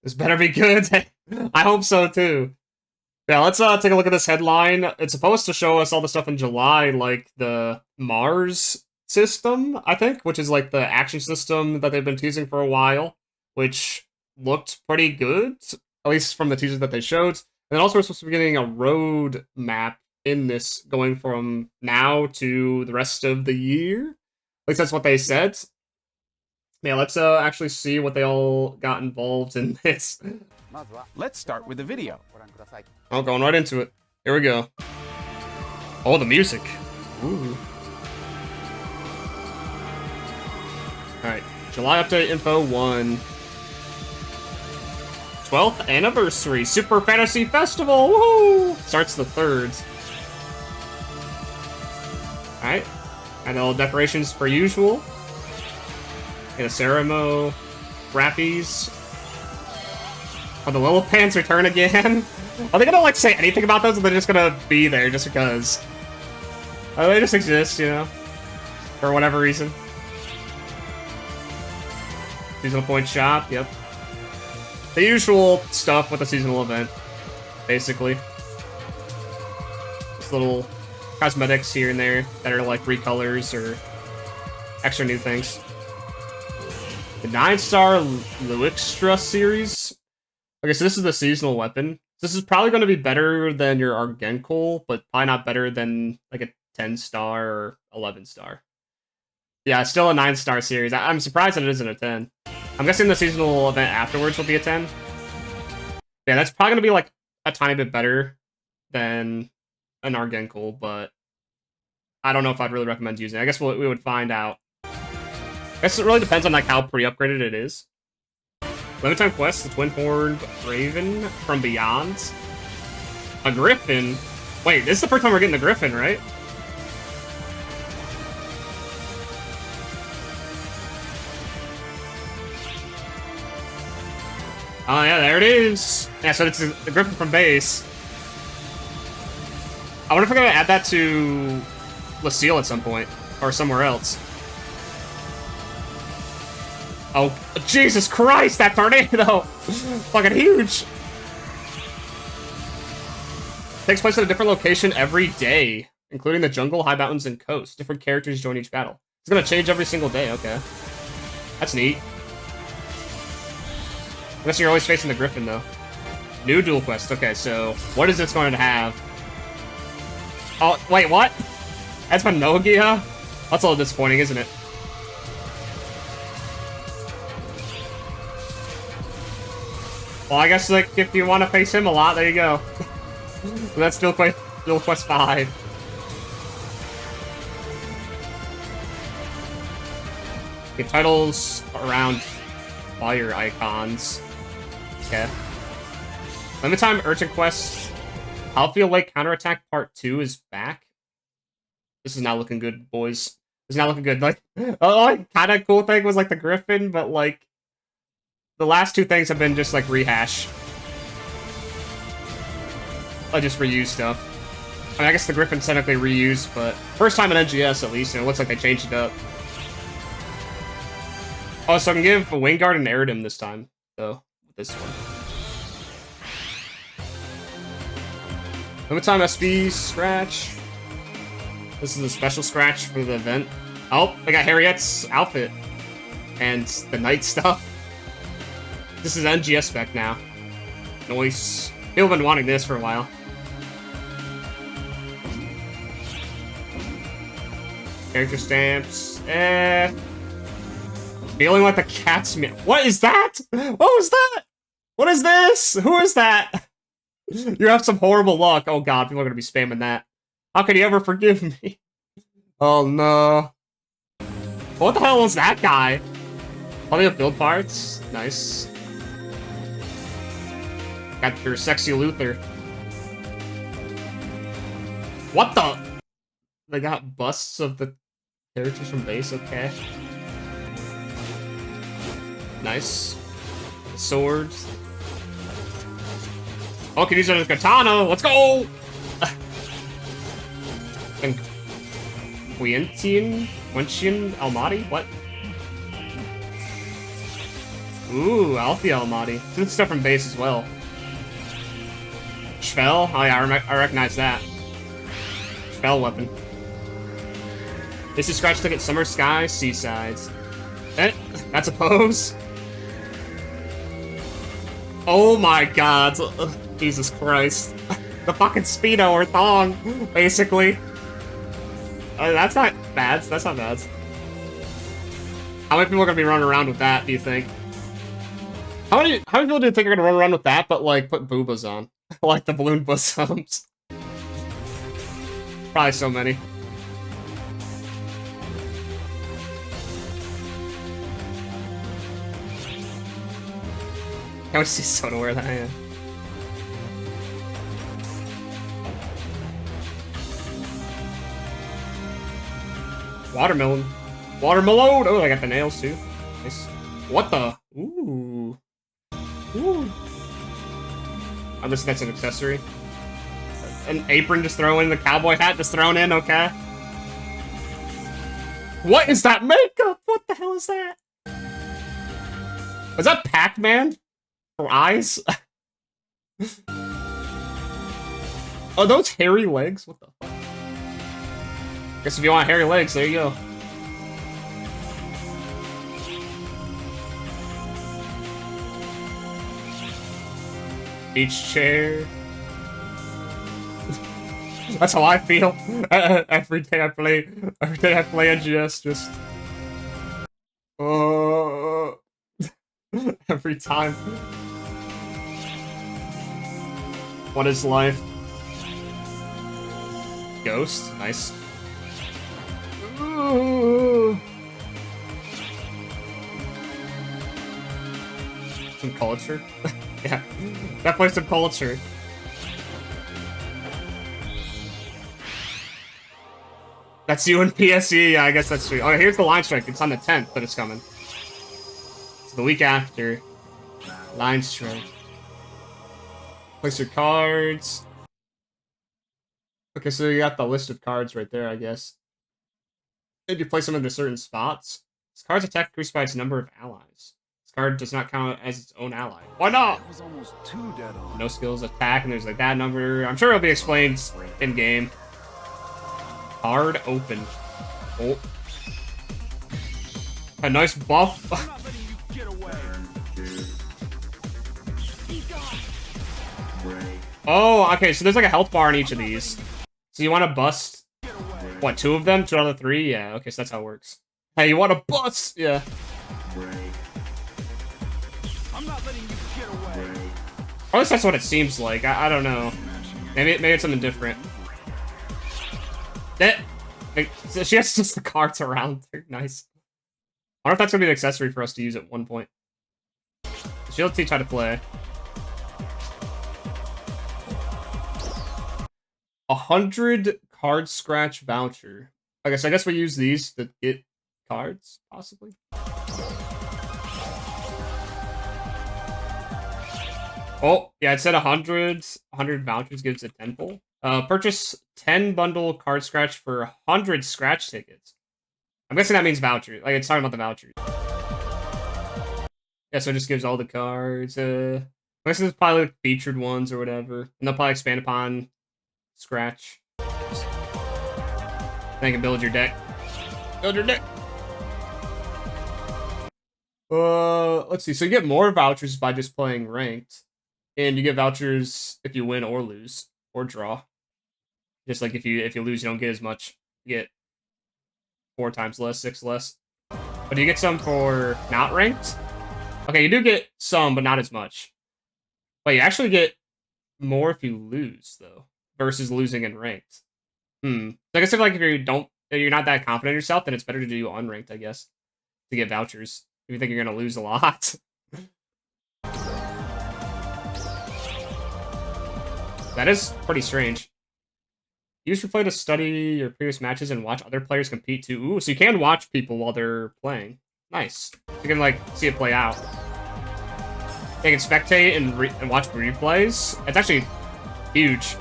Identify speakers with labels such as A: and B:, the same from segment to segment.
A: This better be good. I hope so too. Yeah, let's take a look at this headline. It's supposed to show us all the stuff in July, like the Mars system, I think, which is like the action system that they've been teasing for a while, which looked pretty good, at least from the teasers that they showed. And then also we're supposed to be getting a road map in this going from now to the rest of the year. At least that's what they said. Yeah, let's actually see what they all got involved in this.
B: Let's start with the video.
A: Oh, going right into it. Here we go. Oh, the music. Ooh. Alright, July update info 1. 12th anniversary Super Fantasy Festival. Woo! Starts the 3rd. Alright. And all decorations per usual. And a Ceremo. Rappies. Oh, the Little Pants return again. Are they gonna, like, say anything about those, or they're just gonna be there just because? They just exist, you know? For whatever reason. Seasonal point shop, yep. The usual stuff with a seasonal event, basically. Just little cosmetics here and there that are, like, recolors or extra new things. The 9-star Liuxtra series. Okay, so this is the seasonal weapon. This is probably going to be better than your Argenkul, but probably not better than like a 10-star or 11-star. Yeah, it's still a 9-star series. I'm surprised that it isn't a 10. I'm guessing the seasonal event afterwards will be a 10. Yeah, that's probably going to be like a tiny bit better than an Argenkul, but I don't know if I'd really recommend using it. I guess we would find out. I guess it really depends on like how pre-upgraded it is. Limited time quest, the twin-horned raven from beyond. A Gryphon? Wait, this is the first time we're getting the Gryphon, right? Oh yeah, there it is! Yeah, so it's the Gryphon from base. I wonder if we're gonna add that to Lucille at some point, or somewhere else. Oh, Jesus Christ, that tornado! Fucking huge! Takes place at a different location every day, including the jungle, high mountains, and coast. Different characters join each battle. It's gonna change every single day, okay. That's neat. I guess you're always facing the Gryphon, though. New Duel Quest. Okay, so what is this going to have? Oh, wait, what? That's Manogia? That's a little disappointing, isn't it? Well, I guess, like, if you want to face him a lot, there you go. That's Duel Quest 5. The titles around fire icons. Okay. Limited time Urchin Quest. Halphia Lake Counterattack Part 2 is back. This is not looking good, boys. This is not looking good. Like, oh, kind of cool thing was, like, the Gryphon, but, like, the last two things have been just, like, rehash. I just reuse stuff. I mean, I guess the Gryphon's technically reused, but first time in NGS, at least, and it looks like they changed it up. Oh, so I can give a Wingguard and Aridum this time, though, with this one. Limited time SB scratch. This is a special scratch for the event. Oh, they got Harriet's outfit. And the knight stuff. This is NGS spec now. Nice. People have been wanting this for a while. Character stamps. Feeling like the cat's meow. What is that? What was that? What is this? Who is that? You have some horrible luck. Oh god, people are gonna be spamming that. How could he ever forgive me? Oh no. What the hell was that guy? Plenty of build parts. Nice. Got your sexy Luther. What the? They got busts of the characters from base, okay. Nice. Sword. Oh, can use it as a katana. Let's go! And Quentin Almaty? What? Ooh, Halphia Almaty. Good stuff from base as well. Spell? Oh yeah, I recognize that. Spell weapon. This is Scratch Ticket Summer Sky, Seasides. That's a pose. Oh my god. Jesus Christ. The fucking Speedo or thong, basically. That's not bad. That's not bad. How many people are gonna be running around with that, do you think? How many people do you think are gonna run around with that, but like put boobas on? Like the balloon bosoms? Probably so many. I would see Soda wear that, yeah. Watermelon. Watermelon! Oh, I got the nails too. Nice. What the? Ooh. Ooh. I guess that's an accessory. An apron just throw in, the cowboy hat just thrown in, okay. What is that makeup? What the hell is that? Was that Pac-Man? For eyes? Are those hairy legs? What the fuck? Guess if you want hairy legs, there you go. Beach chair. That's how I feel. Every day I play NGS, just every time. What is life? Ghost, nice. Ooh. Some culture. Yeah, definitely some culture. That's you in PSE, yeah, I guess that's true. Oh, here's the line strike. It's on the 10th that it's coming. It's the week after. Line strike. Place your cards. Okay, so you got the list of cards right there, I guess. Did you place them into certain spots? This card's attack increased by its number of allies. This card does not count as its own ally. Why not?
B: That was almost too dead on.
A: No skills, attack, and there's like that number. I'm sure it'll be explained in game. Card open. Oh. A nice buff. Oh, okay, so there's like a health bar in each of these. So you want to bust, what, 2 of them? 2 out of the 3? Yeah, okay, so that's how it works. Hey, you want to bust? Yeah.
B: I'm not letting you get away.
A: Or at least that's what it seems like. I don't know. Maybe it's something different. So she has just the cards around her. Nice. I wonder if that's going to be an accessory for us to use at one point. She'll teach how to play. 100 card scratch voucher. I guess we use these to get cards, possibly. Oh, yeah, it said 100 vouchers gives a 10 pull. Purchase 10 bundle card scratch for 100 scratch tickets. I'm guessing that means voucher. Like, it's talking about the vouchers. Yeah, so it just gives all the cards. I guess it's probably like featured ones or whatever. And they'll probably expand upon scratch. Then you can build your deck. Build your deck! Let's see. So you get more vouchers by just playing ranked. And you get vouchers if you win or lose. Or draw. Just like if you lose, you don't get as much. You get 4 times less, 6 less. But you get some for not ranked. Okay, you do get some, but not as much. But you actually get more if you lose, though, versus losing in ranked. So I guess if you're not that confident in yourself, then it's better to do unranked, I guess, to get vouchers. If you think you're gonna lose a lot. That is pretty strange. Use replay to study your previous matches and watch other players compete too. Ooh, so you can watch people while they're playing. Nice. You can, like, see it play out. You can spectate and watch replays. It's actually huge.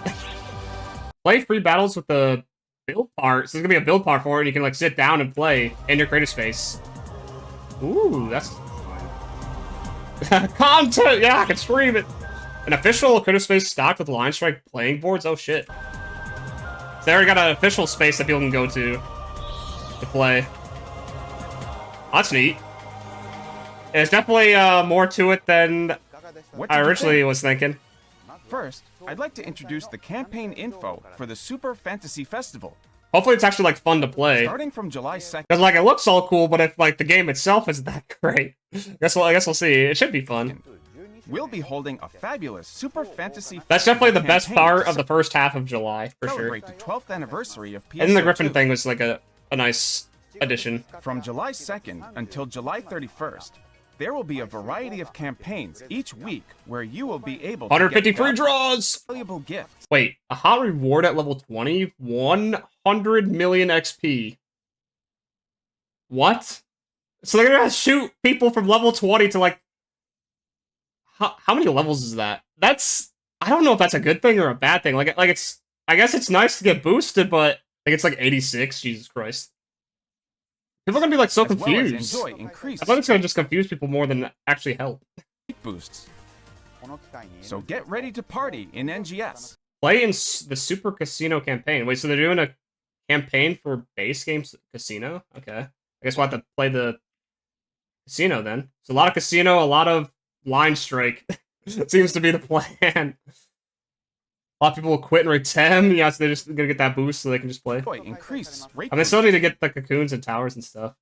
A: Play free battles with the build part. So there's gonna be a build part for it, and you can, like, sit down and play in your creative space. Ooh, that's... Content! Yeah, I can stream it! An official creative space stocked with Line Strike playing boards? Oh shit. So they already got an official space that people can go to play. That's neat. There's definitely more to it than I originally was thinking.
C: First, I'd like to introduce the campaign info for the Super Fantasy Festival.
A: Hopefully it's actually like fun to play.
C: Starting from July 2nd.
A: Because like it looks all cool, but if like the game itself isn't that great, I guess we'll see. It should be fun.
C: We'll be holding a fabulous Super Fantasy Festival.
A: That's definitely the best part of the first half of July, for sure.
C: Celebrate the 12th anniversary of PSO2.
A: And then the Gryphon thing was like a nice addition.
C: From July 2nd until July 31st, there will be a variety of campaigns each week where you will be able to
A: 150
C: get
A: free draws!
C: valuable gifts.
A: Wait, a hot reward at level 20? 100 million XP. What? So they're gonna shoot people from level 20 to like... How many levels is that? That's... I don't know if that's a good thing or a bad thing. Like it's... I guess it's nice to get boosted, but... Like it's like 86, Jesus Christ. People are gonna be like so confused. I thought it's gonna just confuse people more than actually help.
C: Boosts. So get ready to party in NGS.
A: Play in the Super Casino campaign. Wait, so they're doing a campaign for base games casino? Okay. I guess we'll have to play the casino then. So a lot of casino, a lot of line strike. Seems to be the plan. A lot of people will quit and retem. Yeah, so they're just gonna get that boost so they can just play. I mean, still need to get the cocoons and towers and stuff.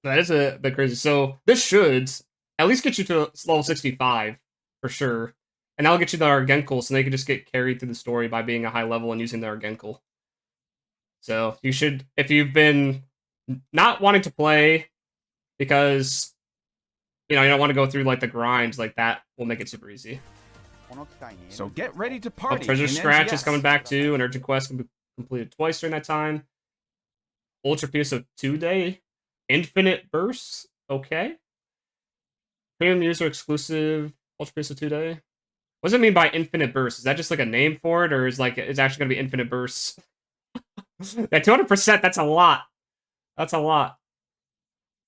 A: That is a bit crazy. So this should at least get you to level 65 for sure, and that'll get you the Argenkul, so they can just get carried through the story by being a high level and using the Argenkul. So you should, if you've been not wanting to play because you don't want to go through like the grinds, like that will make it super easy.
C: So get ready to party.
A: Treasure Scratch is coming back too, and Urgent Quest can be completed twice during that time. Ultra PSO2 Day. Infinite Bursts. Okay. Premium user exclusive Ultra PSO2 Day. What does it mean by Infinite Bursts? Is that just like a name for it, or is like it's actually going to be Infinite Bursts? That 200%, that's a lot. That's a lot.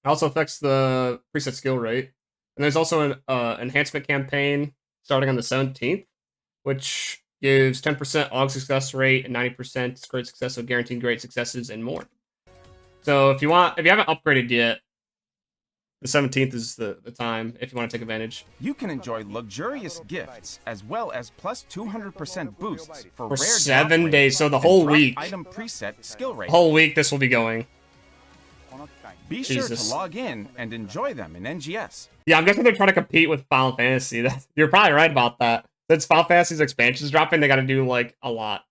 A: It also affects the preset skill rate. And there's also an enhancement campaign starting on the 17th, which gives 10% AUG success rate and 90% great success, so guaranteed great successes and more. So if you haven't upgraded yet, the 17th is the time if you want to take advantage.
C: You can enjoy luxurious gifts as well as plus 200% boosts for rare
A: 7 days, so the whole week.
C: Item preset skill rate.
A: Whole week this will be going.
C: Be sure to log in and enjoy them in NGS.
A: Yeah, I'm guessing they're trying to compete with Final Fantasy. You're probably right about that. Since Final Fantasy's expansions dropping, they got to do like a lot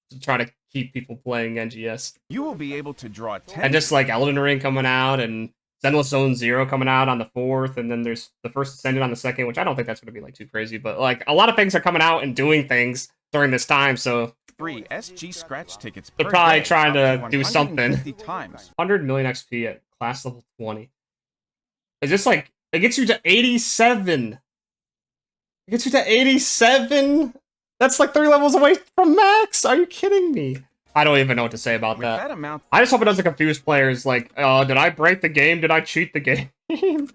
A: to try to keep people playing NGS.
C: You will be able to draw 10.
A: And just like Elden Ring coming out and Zenless Zone Zero coming out on the 4th, and then there's the first Ascended on the 2nd, which I don't think that's going to be like too crazy, but like a lot of things are coming out and doing things during this time, so
C: free SG scratch tickets.
A: They're probably trying to do something.
C: 100
A: million XP at class level 20. Is this like it gets you to 87? It gets you to 87? That's like 3 levels away from max. Are you kidding me? I don't even know what to say about that. I just hope it doesn't confuse players like, did I break the game? Did I cheat the game?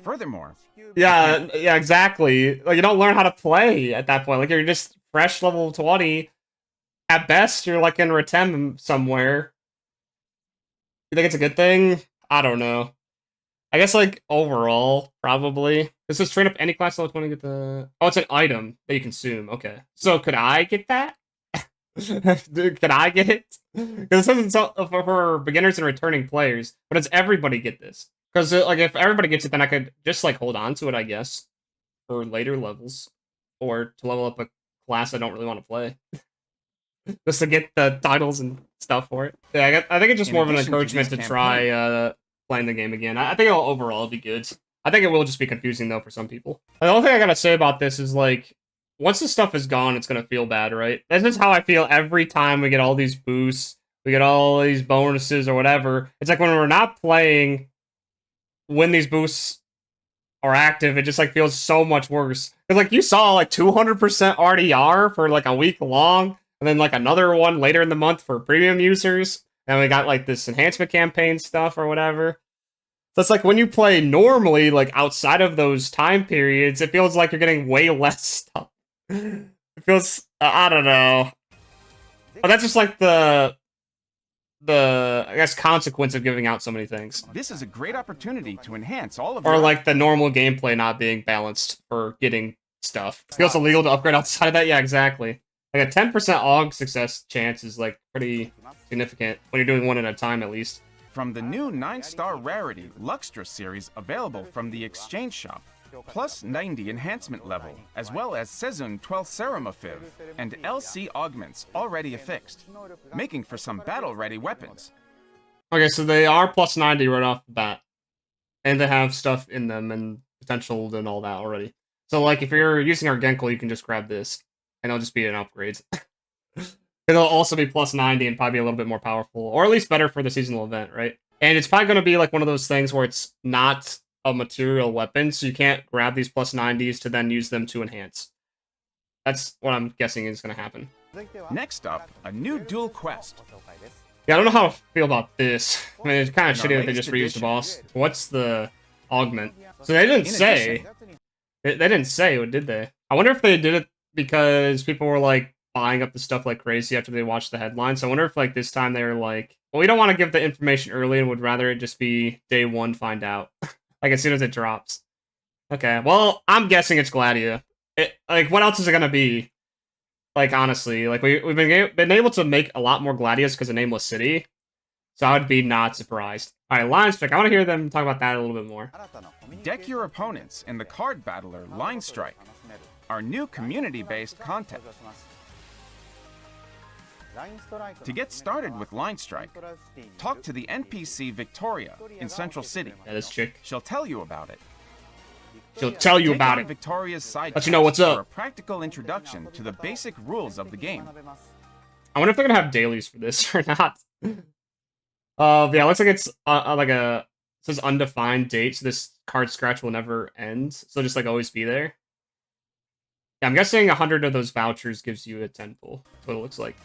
C: Furthermore,
A: yeah, exactly. Like you don't learn how to play at that point. Like you're just fresh level 20. At best, you're like in Retem somewhere. You think it's a good thing? I don't know. I guess like overall, probably. This is train up any class level 20 to get the... Oh, it's an item that you consume. Okay. So could I get that? Can I get it? Because this isn't for beginners and returning players, but it's everybody get this. Because like if everybody gets it, then I could just like hold on to it, I guess, for later levels, or to level up a class I don't really want to play, just to get the titles and stuff for it. Yeah, I think it's just more of an encouragement to try playing the game again. I think it'll overall be good. I think it will just be confusing though for some people. The only thing I gotta say about this is like, once this stuff is gone, it's gonna feel bad, right? That's just how I feel every time we get all these boosts, we get all these bonuses or whatever. It's like when we're not playing, when these boosts are active, it just like feels so much worse. Cause like you saw like 200% RDR for like a week long, and then like another one later in the month for premium users, and we got like this enhancement campaign stuff or whatever. So it's like when you play normally, like outside of those time periods, it feels like you're getting way less stuff. It feels, I don't know. Oh, that's just like the I guess consequence of giving out so many things.
C: This is a great opportunity to enhance all of
A: Or
C: your
A: like the normal gameplay not being balanced for getting stuff. It feels illegal to upgrade outside of that. Yeah, exactly. Like a 10% AUG success chance is like pretty significant when you're doing one at a time at least.
C: From the new 9-star rarity Liuxtra series available from the exchange shop, plus 90 enhancement level, as well as Sezun 12th Serum Affiv, and LC augments already affixed, making for some battle-ready weapons.
A: Okay, so they are plus 90 right off the bat. And they have stuff in them and potential and all that already. So like if you're using Argenkle, you can just grab this. And it'll just be an upgrade. It'll also be plus 90 and probably be a little bit more powerful. Or at least better for the seasonal event, right? And it's probably going to be like one of those things where it's not a material weapon, so you can't grab these plus 90s to then use them to enhance. That's what I'm guessing is going to happen.
C: Next up, a new Duel Quest.
A: Yeah, I don't know how I feel about this. I mean, it's kind of shitty that they just reused the boss. What's the augment? So they didn't say. They didn't say, did they? I wonder if they did it because people were like buying up the stuff like crazy after they watched the headline. So I wonder if like this time they were like, well, we don't want to give the information early and would rather it just be day one find out. Like as soon as it drops. Okay, well, I'm guessing it's Gladia. Like, what else is it gonna be? Like, honestly, like we've been able to make a lot more Gladias because of Nameless City, so I would be not surprised. All right, Line Strike. I want to hear them talk about that a little bit more.
C: Deck your opponents in the card battler Line Strike, our new community-based contest. To get started with Line Strike, talk to the NPC Victoria in Central City.
A: Yeah, this chick.
C: She'll tell you about it.
A: She'll tell you about it.
C: Victoria's side
A: let you know what's up.
C: For a practical introduction to the basic rules of the game.
A: I wonder if they're gonna have dailies for this or not. Yeah, looks like it's like it says undefined date, so this card scratch will never end. So just like always be there. Yeah, I'm guessing 100 of those vouchers gives you a 10 pull. That's what it looks like.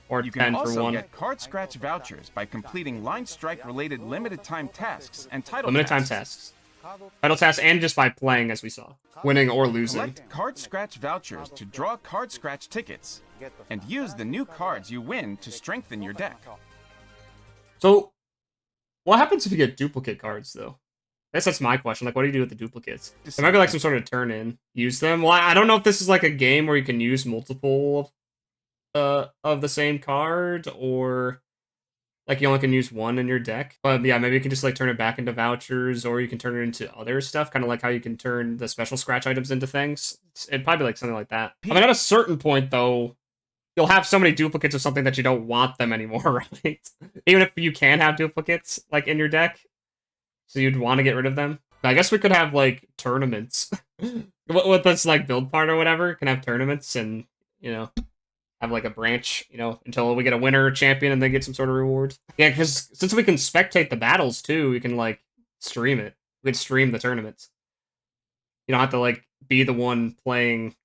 A: Or
C: you
A: 10
C: can also
A: for one.
C: Get card scratch vouchers by completing Line Strike related limited time tasks and title
A: limited time tasks. Title tasks and just by playing, as we saw. Winning or losing.
C: Collect card scratch vouchers to draw card scratch tickets, and use the new cards you win to strengthen your deck.
A: So, what happens if you get duplicate cards, though? I guess that's my question. Like, what do you do with the duplicates? There might be like some sort of turn-in. Use them? Well, I don't know if this is like a game where you can use multiple of the same card, or like you only can use one in your deck. But yeah, maybe you can just like turn it back into vouchers, or you can turn it into other stuff, kind of like how you can turn the special scratch items into things. It'd probably be like something like that. I mean, at a certain point, though, you'll have so many duplicates of something that you don't want them anymore, right? Even if you can have duplicates like in your deck. So you'd want to get rid of them? I guess we could have, like, tournaments. With this, like, build part or whatever, can have tournaments and, you know, have, like, a branch, you know, until we get a winner or champion and then get some sort of reward. Yeah, because since we can spectate the battles, too, we can, like, stream it. We can stream the tournaments. You don't have to, like, be the one playing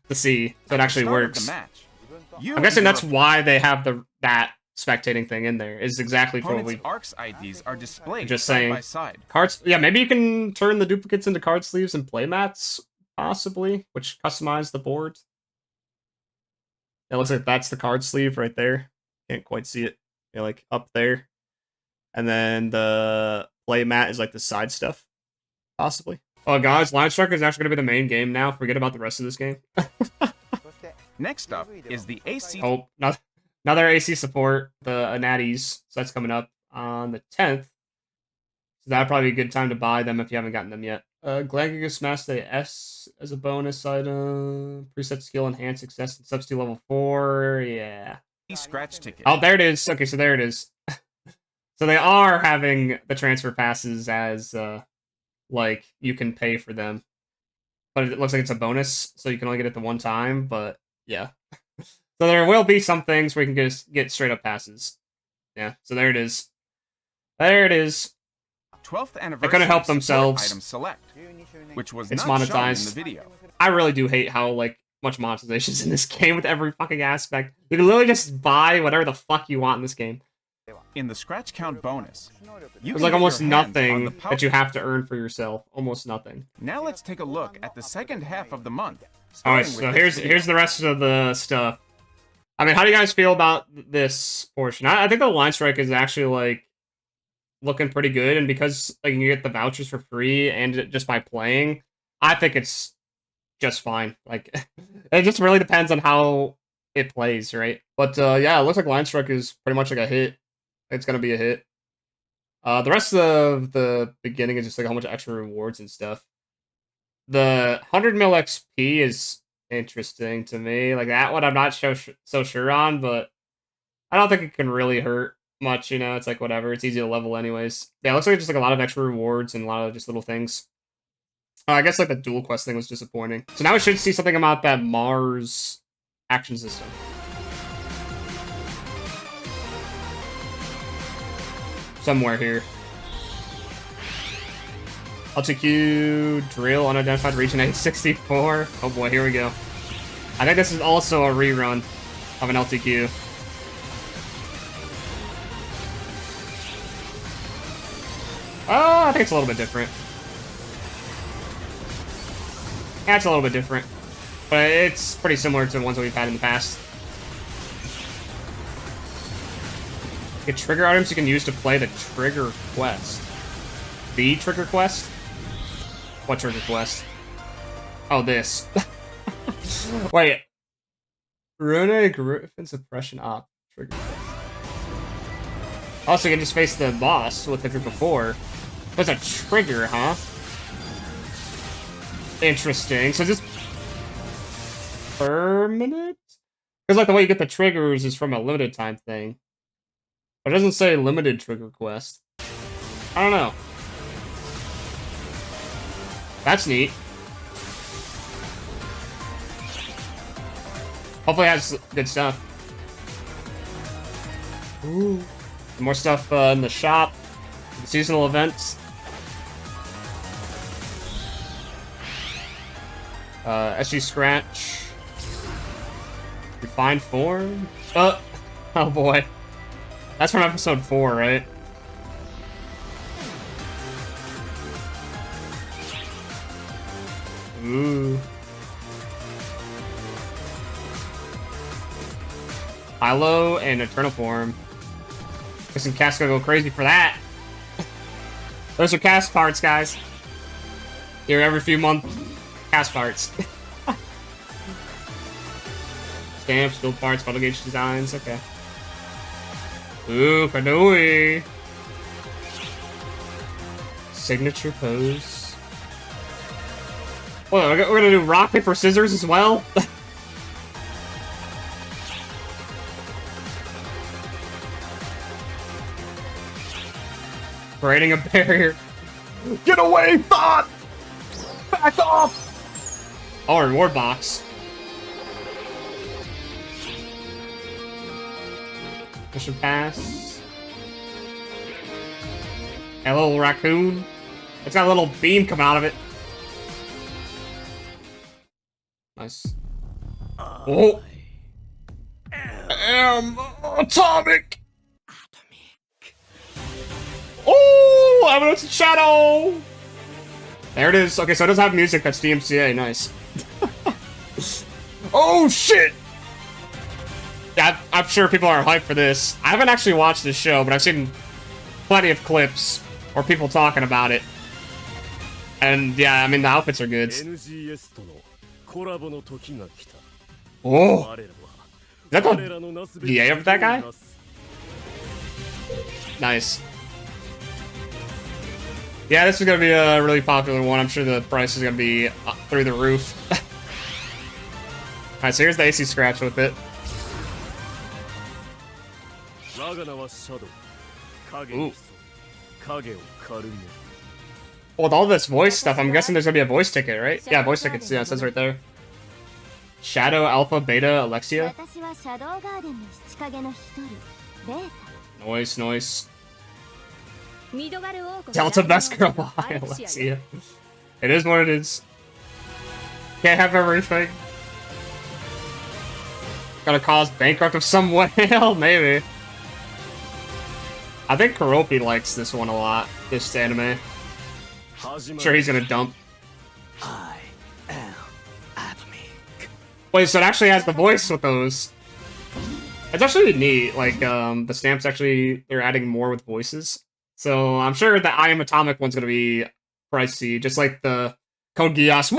A: to see, so it actually works. I'm guessing that's why they have that spectating thing in there, is exactly for what we...
C: Arcs IDs are displayed
A: just saying,
C: side by side.
A: Cards, yeah, maybe you can turn the duplicates into card sleeves and playmats, possibly, which customize the board. It looks like that's the card sleeve right there. Can't quite see it. Yeah, like up there. And then the playmat is like the side stuff, possibly. Oh, guys, Line Strike is actually going to be the main game now. Forget about the rest of this game.
C: Next up is the AC...
A: Oh, another AC support, the Natties. So that's coming up on the 10th. So that'd probably be a good time to buy them if you haven't gotten them yet. Glangagus Master S as a bonus item. Preset skill enhance success and substitute level 4. Yeah.
C: Scratch ticket.
A: Oh, there it is. Okay, so there it is. So they are having the transfer passes as, like, you can pay for them. But it looks like it's a bonus, so you can only get it the one time, but yeah. So there will be some things where you can just get straight up passes. Yeah, so there it is. There it is.
C: 12th anniversary.
A: They couldn't help themselves.
C: Item select, which was
A: it's
C: not
A: monetized.
C: shown in the video.
A: I really do hate how like much monetization is in this game with every fucking aspect. You can literally just buy whatever the fuck you want in this game.
C: In the scratch count bonus, you
A: There's
C: can
A: like
C: get
A: almost
C: your hands on
A: nothing
C: the
A: that you have to earn for yourself. Almost nothing.
C: Now let's take a look at the second half of the month.
A: Alright,
C: starting
A: so
C: with this
A: here's the rest of the stuff. I mean, how do you guys feel about this portion? I think the line strike is actually like looking pretty good, and because like you get the vouchers for free and just by playing, I think it's just fine. Like it just really depends on how it plays, right? But yeah, it looks like line strike is pretty much like a hit. It's gonna be a hit. The rest of the beginning is just like a whole bunch of extra rewards and stuff. The 100 mil XP is interesting to me. Like that one, I'm not so sure on, but I don't think it can really hurt much. You know, it's like whatever. It's easy to level anyways. Yeah, it looks like just like a lot of extra rewards and a lot of just little things. I guess like the Duel Quest thing was disappointing. So now we should see something about that Mars action system. Somewhere here. LTQ drill unidentified region 864. Oh boy, here we go. I think this is also a rerun of an LTQ. Oh, I think it's a little bit different. Yeah, it's a little bit different. But it's pretty similar to the ones that we've had in the past. Get trigger items you can use to play the trigger quest. The trigger quest? What trigger quest? Oh, this. Wait. Ruine Gryphon suppression op. Trigger quest. Also, you can just face the boss with the trigger before. There's a trigger, huh? Interesting. So just permanent? Because like the way you get the triggers is from a limited time thing. But it doesn't say limited trigger quest. I don't know. That's neat. Hopefully it has good stuff. Ooh. More stuff in the shop. The seasonal events. SG Scratch. Refined Form. Oh boy. That's from episode 4, right? Ooh. Hilo and Eternal Form. Guess some cast gonna go crazy for that. Those are cast parts, guys. Here every few months. Cast parts. Stamps, build parts, bottle gauge designs. Okay. Ooh, Kanui. Signature pose. Well, we're gonna do rock, paper, scissors as well? Creating a barrier. Get away, thought! Back off! Oh, reward box. Mission pass. A little raccoon. It's got a little beam coming out of it. Nice. Oh! Atomic! Oh! Eminence and Shadow! There it is. Okay, so it does have music that's DMCA. Nice. Oh, shit! Yeah, I'm sure people are hyped for this. I haven't actually watched this show, but I've seen plenty of clips or people talking about it. And yeah, I mean, the outfits are good. Oh! Is that the VA of that guy? Nice. Yeah, this is going to be a really popular one. I'm sure the price is going to be through the roof. Alright, so here's the AC Scratch with it. Ooh. Well, with all this voice stuff, I'm guessing there's going to be a voice ticket, right? Yeah, voice tickets. Yeah, it says right there. Shadow, Alpha, Beta, Alexia. Noise, noise. Delta best girl alive, Alexia. It is what it is. Can't have everything. Gonna cause bankrupt of some whale, maybe. I think Kuropi likes this one a lot, this anime. I'm sure he's gonna dump.
B: I am Atomy.
A: Wait, so it actually has the voice with those. It's actually neat, like, the stamps actually, they're adding more with voices. So I'm sure the I Am Atomic one's gonna be pricey, just like the Code Geass,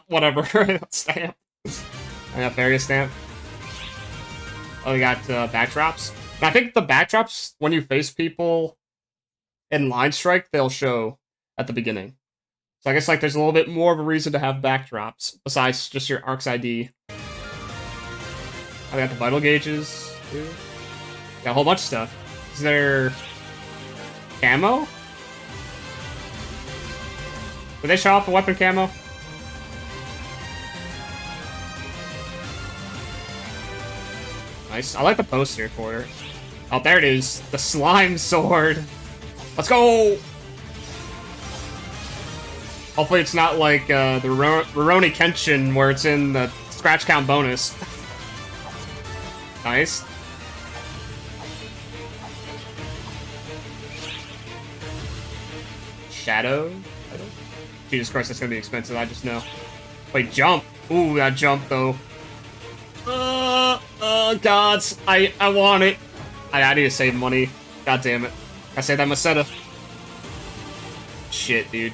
A: whatever, stamp. And a various stamp. Oh, we got backdrops. And I think the backdrops, when you face people in line strike, they'll show at the beginning. So I guess like there's a little bit more of a reason to have backdrops, besides just your Arc's ID. I got the vital gauges, too. Got a whole bunch of stuff. Is there camo? Did they show off the weapon camo? Nice. I like the poster for it. Oh, there it is. The slime sword. Let's go! Hopefully it's not like the Rurouni Kenshin where it's in the scratch count bonus. Nice. Shadow? Jesus Christ, that's gonna be expensive, I just know. Wait, jump! Ooh, that jump, though. Gods, I want it. I need to save money. God damn it. I saved that Maseta. Shit, dude.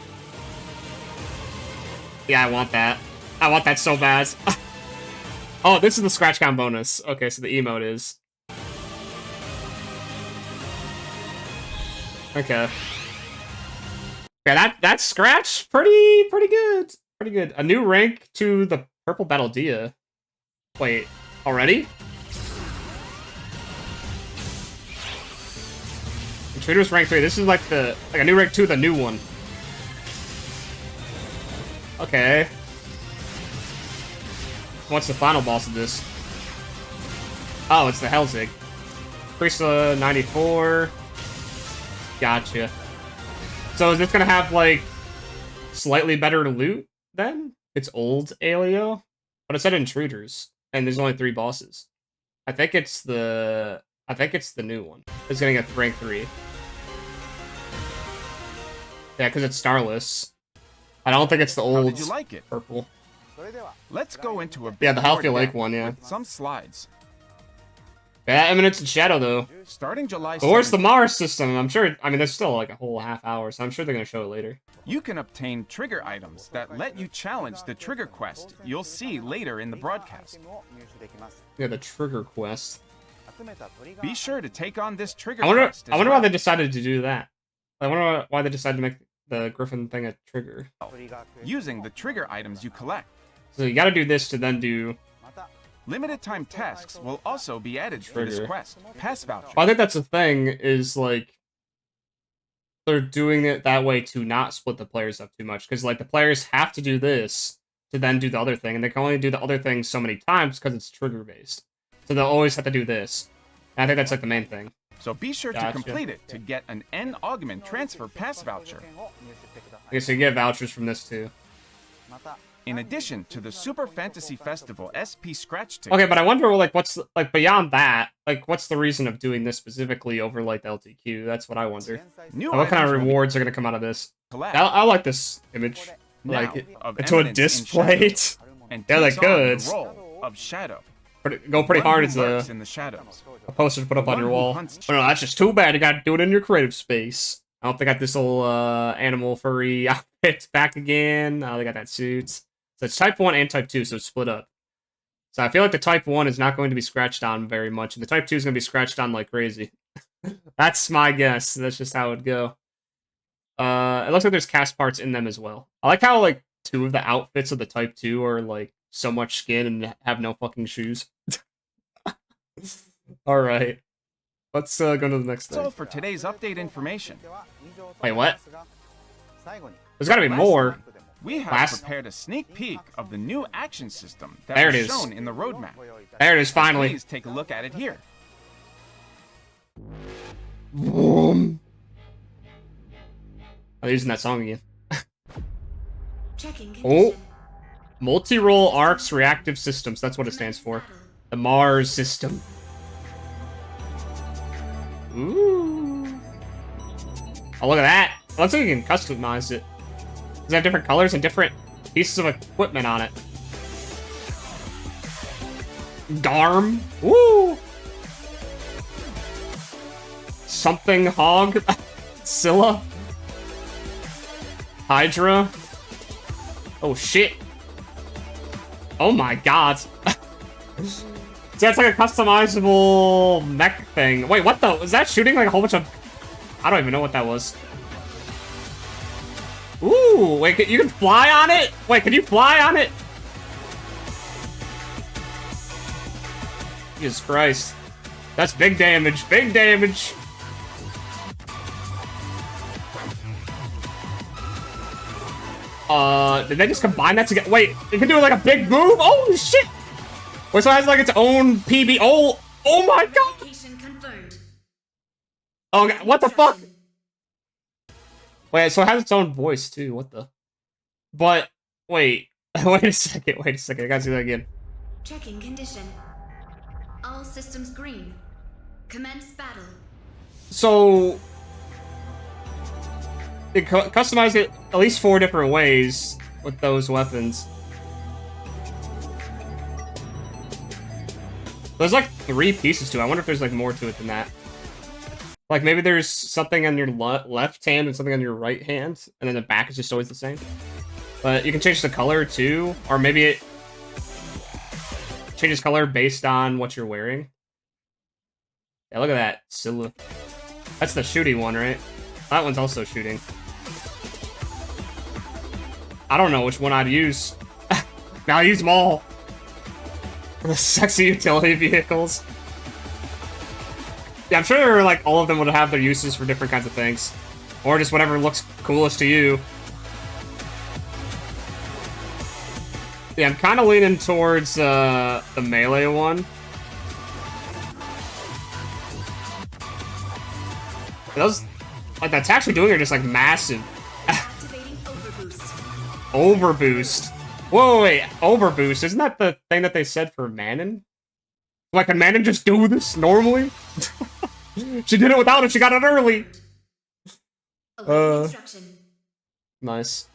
A: Yeah, I want that. I want that so bad. Oh, this is the scratch count bonus. Okay, so the emote is. Okay. Yeah, that scratch pretty good. Pretty good. A new rank to the purple Battledia. Wait, already? Intruder's rank 3. This is like a new rank 2, the new one. Okay. What's the final boss of this? Oh, it's the Hellzig. Priest 94. Gotcha. So is this gonna have like slightly better loot then? It's old Alio, but it said intruders, and there's only 3 bosses. I think it's the new one. It's gonna get rank 3. Yeah, because it's starless. I don't think it's the old.
C: How did you like it?
A: Purple.
C: Let's go into a bit
A: Yeah, the Halphia
C: more
A: Lake
C: depth
A: one, yeah.
C: with some slides.
A: Yeah, Eminence and Shadow though.
C: Starting July 7th,
A: But where's the Mars system? I'm sure. I mean, there's still like a whole half hour, so I'm sure they're gonna show it later.
C: you can obtain trigger items that let you challenge the trigger quest you'll see later in the broadcast.
A: Yeah, the Trigger Quest.
C: Be sure to take on this trigger
A: I wonder.
C: quest
A: I wonder
C: as
A: why they
C: well.
A: decided to do that. I wonder why they decided to make the Gryphon thing a trigger.
C: Using the trigger items you collect.
A: So you got to do this to then do.
C: Limited time tasks will also be added for this
A: Trigger.
C: quest. Pass voucher.
A: Well, I think that's the thing. Is like they're doing it that way to not split the players up too much, because like the players have to do this to then do the other thing, and they can only do the other thing so many times because it's trigger based. So they'll always have to do this. And I think that's like the main thing.
C: So be sure
A: Gotcha.
C: to complete it to get an N Augment transfer pass voucher.
A: Okay, so you get vouchers from this too.
C: In addition to the Super Fantasy Festival SP scratch ticket.
A: Okay, but I wonder, like, what's like beyond that? Like, what's the reason of doing this specifically over like the LTQ? That's what I wonder.
C: New
A: Like, what kind of
C: items will be
A: rewards are gonna come out of this?
C: collab.
A: I like this image.
C: Now,
A: Like it
C: of
A: into a
C: Eminence in
A: disc
C: Shadow,
A: plate.
C: and
A: Yeah, they're
C: takes on the
A: good.
C: role of Shadow.
A: Go pretty
C: One
A: hard
C: who
A: as
C: lurks
A: a
C: in the shadows.
A: poster to put up on
C: One
A: your
C: who
A: wall.
C: hunts
A: Oh, no, that's just too bad. You gotta do it in your creative space. I hope they got this little animal furry outfit back again. Oh, they got that suit. So it's Type 1 and Type 2, so it's split up. So I feel like the Type 1 is not going to be scratched on very much, and the Type 2 is going to be scratched on like crazy. That's my guess. That's just how it would go. It looks like there's cast parts in them as well. I like how like 2 of the outfits of the Type 2 are like so much skin and have no fucking shoes. Alright. Let's go to the next
C: That's all
A: thing.
C: for today's update information.
A: Wait, what? There's gotta be more.
C: We have
A: Last-
C: prepared a sneak peek of the new action system that
A: There
C: was
A: it is.
C: shown in the roadmap.
A: There it is, finally.
C: Please take a look at it here.
A: Vroom. I'm using that song again.
D: Checking
A: Oh.
D: condition.
A: Multi-role Arcs Reactive Systems. That's what it stands for. The Mars system. Ooh. Oh, look at that. It looks like you can customize it. Does it have different colors and different pieces of equipment on it? Garm. Woo! Something Hog. Scylla. Hydra. Oh, shit. Oh my god. So that's like a customizable mech thing. Wait, what the? Was that shooting like a whole bunch of... I don't even know what that was. Ooh, wait, you can fly on it? Wait, can you fly on it? Jesus Christ. That's big damage, big damage. Did they just combine that together? Wait, it can do like a big move? Oh, shit! Wait, so it has like its own PB. Oh my god! Oh, god, what the fuck? Wait, so it has its own voice too. What the? But wait, wait a second. I gotta see that again.
D: Checking condition. All systems green. Commence battle.
A: So it customized it at least 4 different ways with those weapons. There's like 3 pieces to it. I wonder if there's like more to it than that. Like, maybe there's something on your left hand and something on your right hand, and then the back is just always the same. But you can change the color, too, or maybe it changes color based on what you're wearing. Yeah, look at that. Scylla. That's the shooting one, right? That one's also shooting. I don't know which one I'd use. I'll use them all. The sexy utility vehicles. Yeah, I'm sure like all of them would have their uses for different kinds of things. Or just whatever looks coolest to you. Yeah, I'm kind of leaning towards the melee one. Those, like, the attacks we're doing are just like massive.
D: Activating overboost.
A: Overboost. Whoa, wait, overboost. Isn't that the thing that they said for Manon? Like, can Manon just do this normally? She did it without it. She got it early. Nice.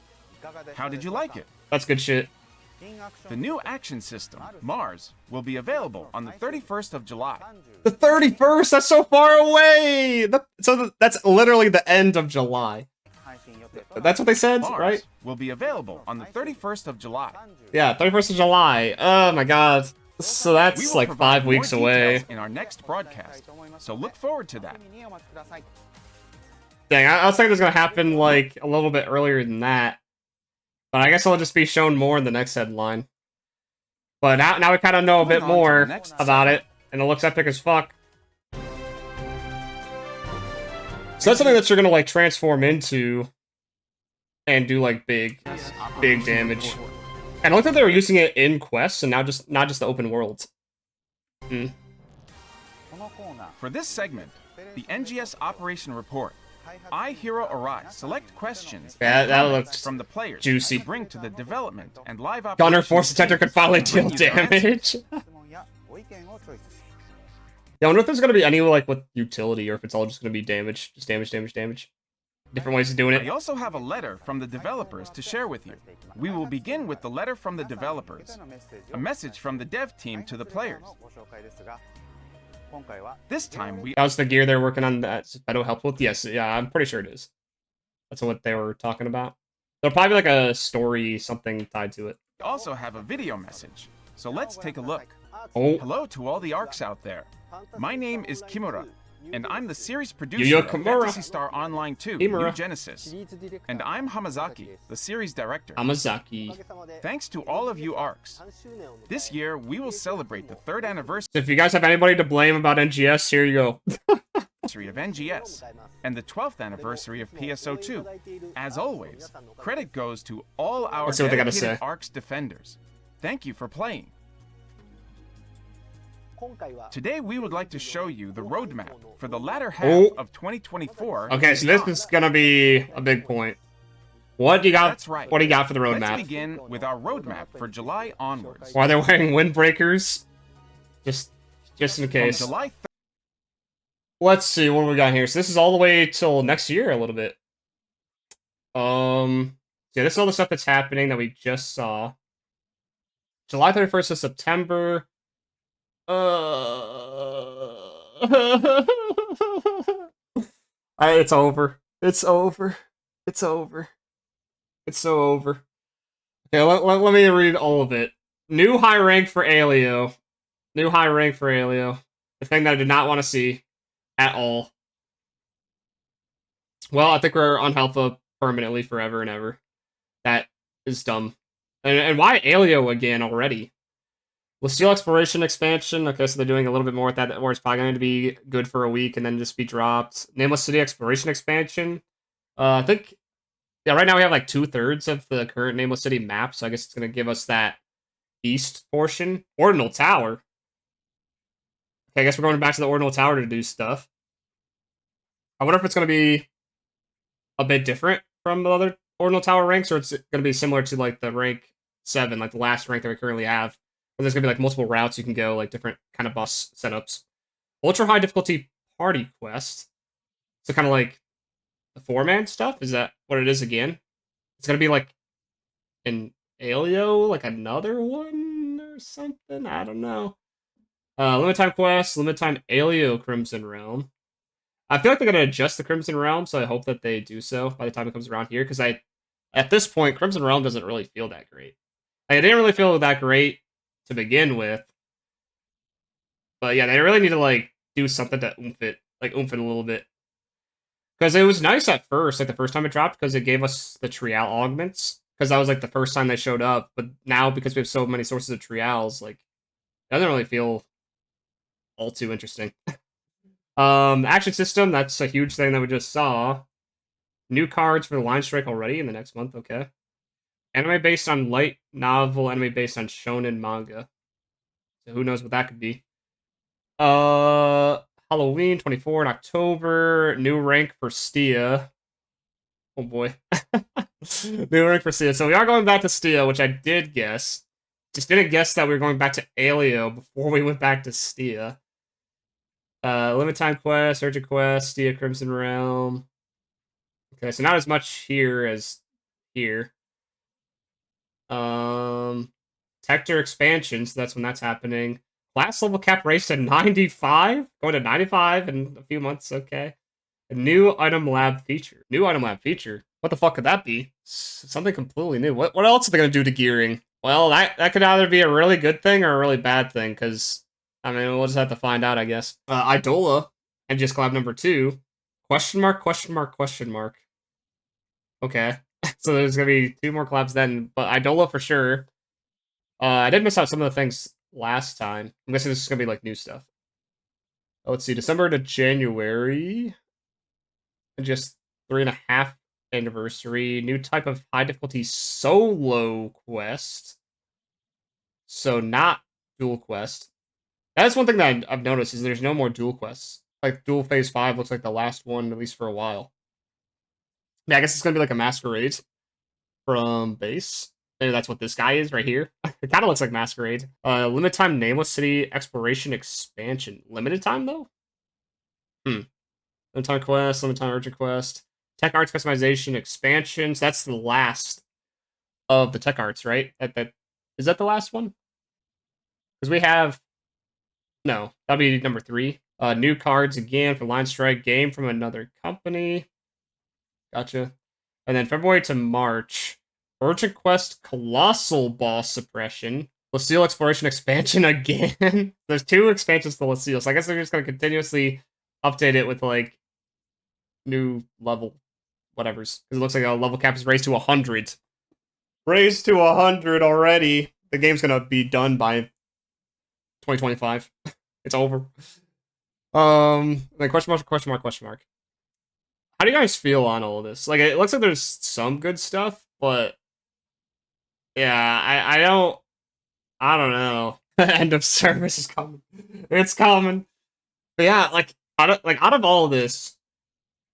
C: How did you like it?
A: That's good shit.
C: The new action system, Mars, will be available on the 31st of July.
A: The 31st? That's so far away! That's literally the end of July. That's what they said,
C: Mars
A: right?
C: Will be available on the 31st of July.
A: Yeah, 31st of July. Oh my god. So that's like 5 weeks away.
C: In our next broadcast, so look forward to that.
A: Dang, I was thinking it was gonna happen like a little bit earlier than that. But I guess it'll just be shown more in the next headline. But now we kind of know a bit more about it, and it looks epic as fuck. So that's something that you're gonna like transform into and do like big damage. And I looked like they were using it in quests and now not just the open world.
C: For this segment, the NGS Operation Report, I, Hero Arai, select questions
A: that looks
C: from the players
A: juicy.
C: to bring to the development and live operations.
A: Gunner Force Detector could finally deal damage. Yeah, I wonder if there's gonna be any like with utility or if it's all just gonna be damage. Just damage. Different ways of doing it.
C: We also have a letter from the developers to share with you. We will begin with the letter from the developers, a message from the dev team to the players. This time we...
A: How's the gear they're working on that Beto helped with? Yes, yeah, I'm pretty sure it is. That's what they were talking about. There'll probably be like a story, something tied to it.
C: also have a video message, so let's take a look.
A: Oh.
C: Hello to all the ARCs out there. My name is Kimura, and I'm the series producer of Phantasy Star Online 2, New Genesis. And I'm Hamazaki, the series director.
A: Hamazaki.
C: Thanks to all of you ARCs. This year, we will celebrate the 3rd anniversary
A: So if you guys have anybody to blame about NGS, here you go.
C: of NGS, and the 12th anniversary of PSO2. As always, credit goes to all our
A: Let's see what they gotta
C: dedicated
A: say.
C: ARCs defenders. Thank you for playing. Today we would like to show you the roadmap for the latter half of 2024.
A: Okay, so this is gonna be a big point. What do you got?
C: That's right.
A: What do you got for the roadmap?
C: Let's begin with our roadmap for July onwards.
A: Why they're wearing windbreakers? Just in case.
C: From July
A: let's see what we got here. So this is all the way till next year a little bit. Yeah, this is all the stuff that's happening that we just saw. July 31st to September. It's over. It's over. It's over. It's so over. Okay, let me read all of it. New high rank for Alio. New high rank for Alio. The thing that I did not want to see at all. Well, I think we're on Halphia permanently forever and ever. That is dumb. And why Alio again already? Lucille Exploration expansion. Okay, so they're doing a little bit more with that, or it's probably going to be good for a week and then just be dropped. Nameless City Exploration expansion. I think, yeah, right now we have like 2/3 of the current Nameless City map, so I guess it's going to give us that east portion. Ordinal Tower. Okay, I guess we're going back to the Ordinal Tower to do stuff. I wonder if it's going to be a bit different from the other Ordinal Tower ranks, or it's going to be similar to like the rank 7, like the last rank that we currently have. Where there's going to be like multiple routes you can go, like different kind of bus setups. Ultra high difficulty party quest. So kind of like the 4-man stuff? Is that what it is again? It's going to be like an Alio, like another one or something? I don't know. Limit time quest, limit time Alio Crimson Realm. I feel like they're going to adjust the Crimson Realm, so I hope that they do so by the time it comes around here, because at this point, Crimson Realm doesn't really feel that great. Like, it didn't really feel that great to begin with. But yeah, they really need to, like, do something to oomph it a little bit. Because it was nice at first, like, the first time it dropped, because it gave us the Trial augments. Because that was, like, the first time they showed up. But now, because we have so many sources of Trials, like, it doesn't really feel all too interesting. Action system, that's a huge thing that we just saw. New cards for the Line Strike already in the next month, okay. Anime based on light novel, anime based on shonen manga. So who knows what that could be. Halloween 24 in October. New rank for Stia. Oh boy. New rank for Stia. So we are going back to Stia, which I did guess. Just didn't guess that we were going back to Alio before we went back to Stia. Limit time quest, urgent quest, Stia Crimson Realm. Okay, so not as much here as here. Tector expansion, so that's when that's happening. Class level cap raised to 95? Going to 95 in a few months, okay. A new item lab feature. New item lab feature? What the fuck could that be? Something completely new. What else are they going to do to gearing? Well, that could either be a really good thing or a really bad thing, because, I mean, we'll just have to find out, I guess. Idola, NGS Collab number 2. Question mark, question mark, question mark. Okay. So there's going to be 2 more collabs then, but Idola for sure. I did miss out some of the things last time. I'm guessing this is going to be, like, new stuff. Oh, let's see. December to January. And just 3.5 anniversary. New type of high difficulty solo quest. So not Duel Quest. That's one thing that I've noticed is there's no more Duel Quests. Like, Duel Phase 5 looks like the last one, at least for a while. Yeah, I guess it's going to be like a Masquerade from base. Maybe that's what this guy is right here. It kind of looks like Masquerade. Limited time Nameless City Exploration Expansion. Limited time, though? Limited time quest, limited time urgent quest. Tech Arts Customization Expansion. So that's the last of the Tech Arts, right? Is that the last one? Because we have... No, that'll be number 3. New cards again for Line Strike. Game from another company. Gotcha. And then February to March. Urgent Quest Colossal Boss Suppression. Lucille Exploration Expansion again. There's 2 expansions to Lucille, so I guess they're just going to continuously update it with, like, new level whatevers. Because it looks like a level cap is raised to 100. Raised to 100 already. The game's going to be done by 2025. It's over. Then question mark, question mark, question mark. How do you guys feel on all of this? Like, it looks like there's some good stuff, but yeah, I don't know. End of service is coming. It's coming. But yeah, like out of all of this,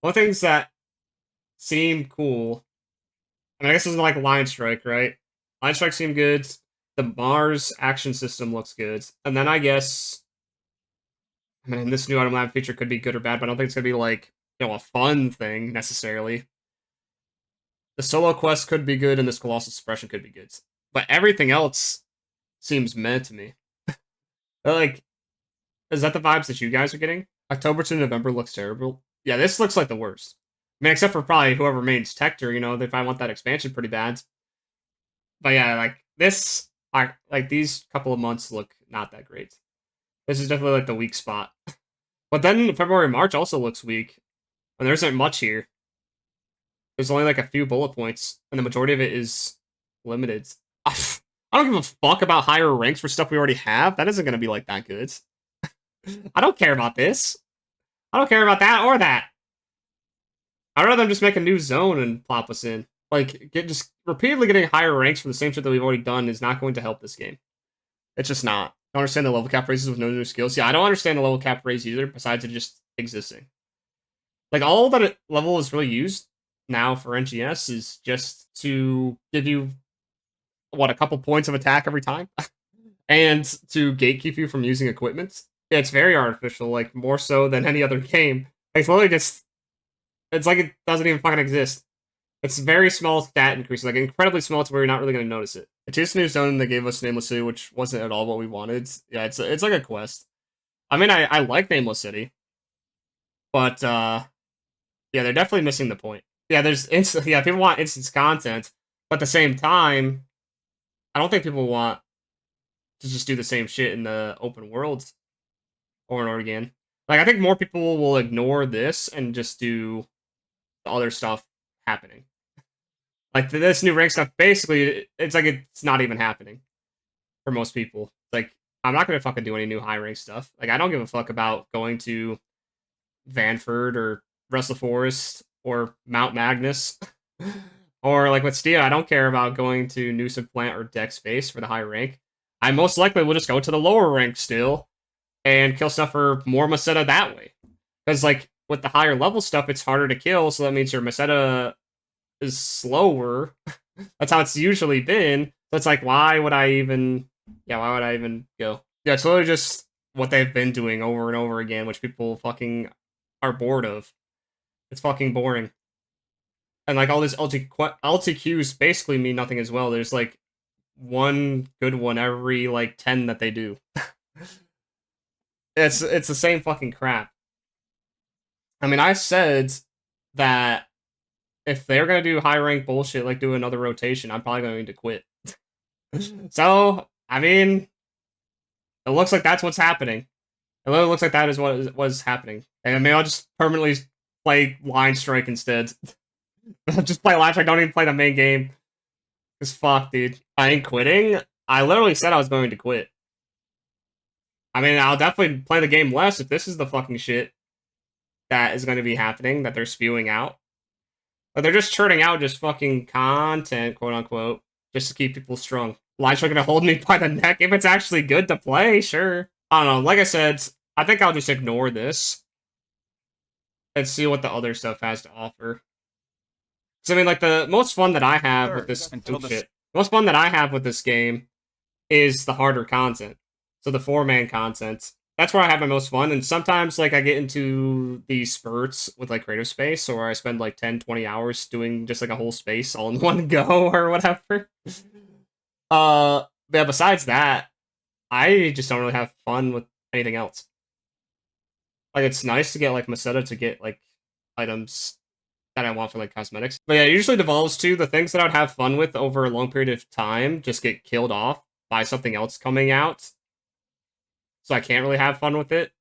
A: one of the things that seem cool, and I guess it's like Line Strike, right? Line Strike seemed good. The Mars action system looks good. And then I guess I mean, this new item lab feature could be good or bad, but I don't think it's gonna be like, you know, a fun thing necessarily. The solo quest could be good, and this colossal suppression could be good, but everything else seems meh to me. Like, is that the vibes that you guys are getting? October to November looks terrible. Yeah, this looks like the worst. I mean, except for probably whoever mains Tector, you know, if I want that expansion pretty bad. But yeah, like this, like these couple of months look not that great. This is definitely like the weak spot. But then February, March also looks weak. And there isn't much here. There's only like a few bullet points, and the majority of it is limited. I don't give a fuck about higher ranks for stuff we already have. That isn't going to be like that good. I don't care about this. I don't care about that or that. I'd rather them just make a new zone and plop us in. Like, just repeatedly getting higher ranks for the same shit that we've already done is not going to help this game. It's just not. I don't understand the level cap raises with no new skills. Yeah, I don't understand the level cap raise either, besides it just existing. Like, all that level is really used now for NGS is just to give you, what, a couple points of attack every time? And to gatekeep you from using equipment. Yeah, it's very artificial, like, more so than any other game. Like, it's literally just... It's like it doesn't even fucking exist. It's very small stat increases, like incredibly small to where you're not really going to notice it. It's just a new zone they gave us Nameless City, which wasn't at all what we wanted. Yeah, it's like a quest. I mean, I like Nameless City. But, yeah, they're definitely missing the point. Yeah, people want instant content, but at the same time, I don't think people want to just do the same shit in the open world over and over again. Like, I think more people will ignore this and just do the other stuff happening. Like, this new rank stuff, basically, it's like it's not even happening for most people. Like, I'm not going to fucking do any new high rank stuff. Like, I don't give a fuck about going to Vanford or Wrestle Forest or Mount Magnus. Or, like, with Stia, I don't care about going to New Plant or Deck Space for the high rank. I most likely will just go to the lower rank still and kill stuff for more Meseta that way. Because, like, with the higher level stuff, it's harder to kill, so that means your Meseta is slower. That's how it's usually been. So it's like, why would I even go? Yeah, it's literally just what they've been doing over and over again, which people fucking are bored of. It's fucking boring. And like all these LTQs basically mean nothing as well. There's like one good one every like 10 that they do. It's the same fucking crap. I mean, I said that if they're gonna do high rank bullshit, like do another rotation, I'm probably going to quit. So, I mean, it looks like that's what's happening. It literally looks like that is what was happening. And maybe I'll just permanently play Line Strike instead. Just play Line Strike, don't even play the main game. Cause fuck, dude. I ain't quitting. I literally said I was going to quit. I mean, I'll definitely play the game less if this is the fucking shit that is going to be happening, that they're spewing out. But they're just churning out just fucking content, quote unquote, just to keep people strong. Line Strike gonna hold me by the neck if it's actually good to play, sure. I don't know, like I said, I think I'll just ignore this and see what the other stuff has to offer. So I mean, like, the most fun that I have with this most fun that I have with this game is the harder content. So the 4-man content. That's where I have my most fun, and sometimes, like, I get into these spurts with, like, creative space, or I spend, like, 10, 20 hours doing just, like, a whole space all in one go, or whatever. Yeah, besides that, I just don't really have fun with anything else. Like, it's nice to get, like, Meseta to get, like, items that I want for, like, cosmetics. But yeah, it usually devolves to the things that I would have fun with over a long period of time just get killed off by something else coming out. So I can't really have fun with it.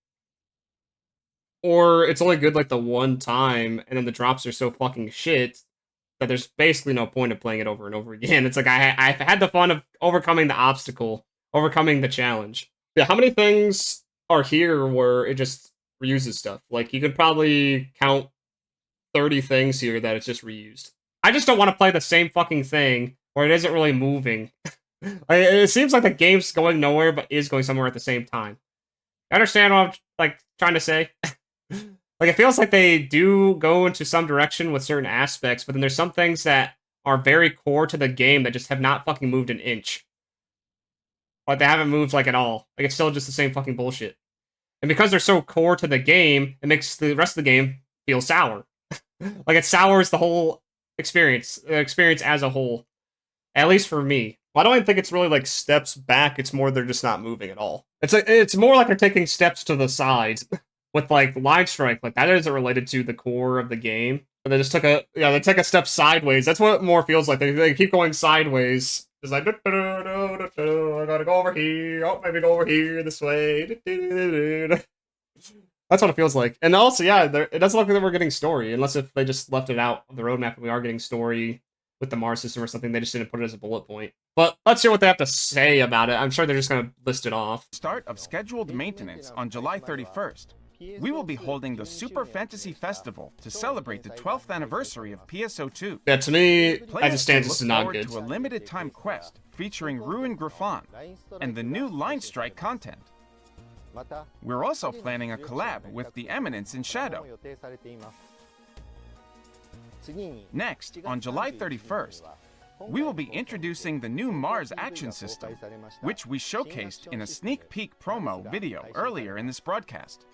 A: Or it's only good, like, the one time, and then the drops are so fucking shit that there's basically no point of playing it over and over again. It's like, I've had the fun of overcoming the obstacle, overcoming the challenge. Yeah, how many things are here where it just reuses stuff? Like, you could probably count 30 things here that it's just reused. I just don't want to play the same fucking thing where it isn't really moving. It seems like the game's going nowhere, but is going somewhere at the same time. I understand what I'm, like, trying to say? Like, it feels like they do go into some direction with certain aspects, but then there's some things that are very core to the game that just have not fucking moved an inch. Like, they haven't moved, like, at all. Like, it's still just the same fucking bullshit. And because they're so core to the game, it makes the rest of the game feel sour. Like, it sours the whole experience as a whole. At least for me. Well, I don't even think it's really like steps back. It's more they're just not moving at all. It's more like they're taking steps to the side with like line strike. Like that isn't related to the core of the game. But they just took they take a step sideways. That's what it more feels like. They keep going sideways. It's like I gotta go over here. Oh, maybe go over here this way. That's what it feels like. And also, yeah, it doesn't look like we're getting story, unless if they just left it out of the roadmap and we are getting story with the Mars system or something. They just didn't put it as a bullet point. But let's hear what they have to say about it. I'm sure they're just going to list it off.
C: Start of scheduled maintenance on July 31st. We will be holding the Super Fantasy Festival to celebrate the 12th anniversary of PSO2.
A: Yeah, to me,
C: Players
A: as it stands,
C: can
A: this is
C: look
A: not
C: forward
A: good.
C: to a limited time quest featuring Ruine Gryphon and the new Line Strike content. We're also planning a collab with the Eminence in Shadow. Next, on July 31st, we will be introducing the new Mars action system, which we showcased in a sneak peek promo video earlier in this broadcast.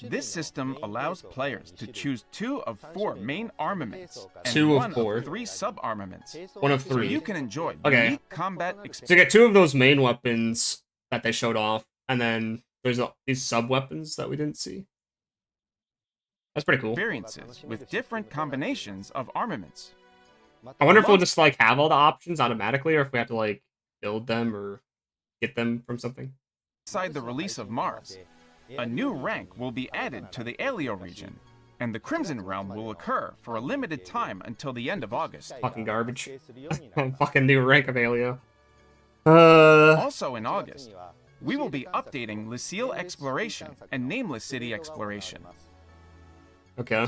C: This system allows players to choose 2 of 4 main armaments and
A: 2 of
C: 1
A: 4.
C: of 3 sub-armaments.
A: 1 of
C: So
A: 3.
C: you can enjoy
A: Okay.
C: unique combat
A: So you
C: experience.
A: get 2 of those main weapons that they showed off, and then there's these sub-weapons that we didn't see. That's pretty cool.
C: Experiences with different combinations of armaments.
A: I wonder if we'll just like have all the options automatically, or if we have to like build them or get them from something.
C: Inside the release of Mars, a new rank will be added to the Alio region, and the Crimson Realm will occur for a limited time until the end of August.
A: Fucking garbage. Fucking new rank of Alio. Uh,
C: Also in August, we will be updating Lucille Exploration and Nameless City Exploration.
A: okay.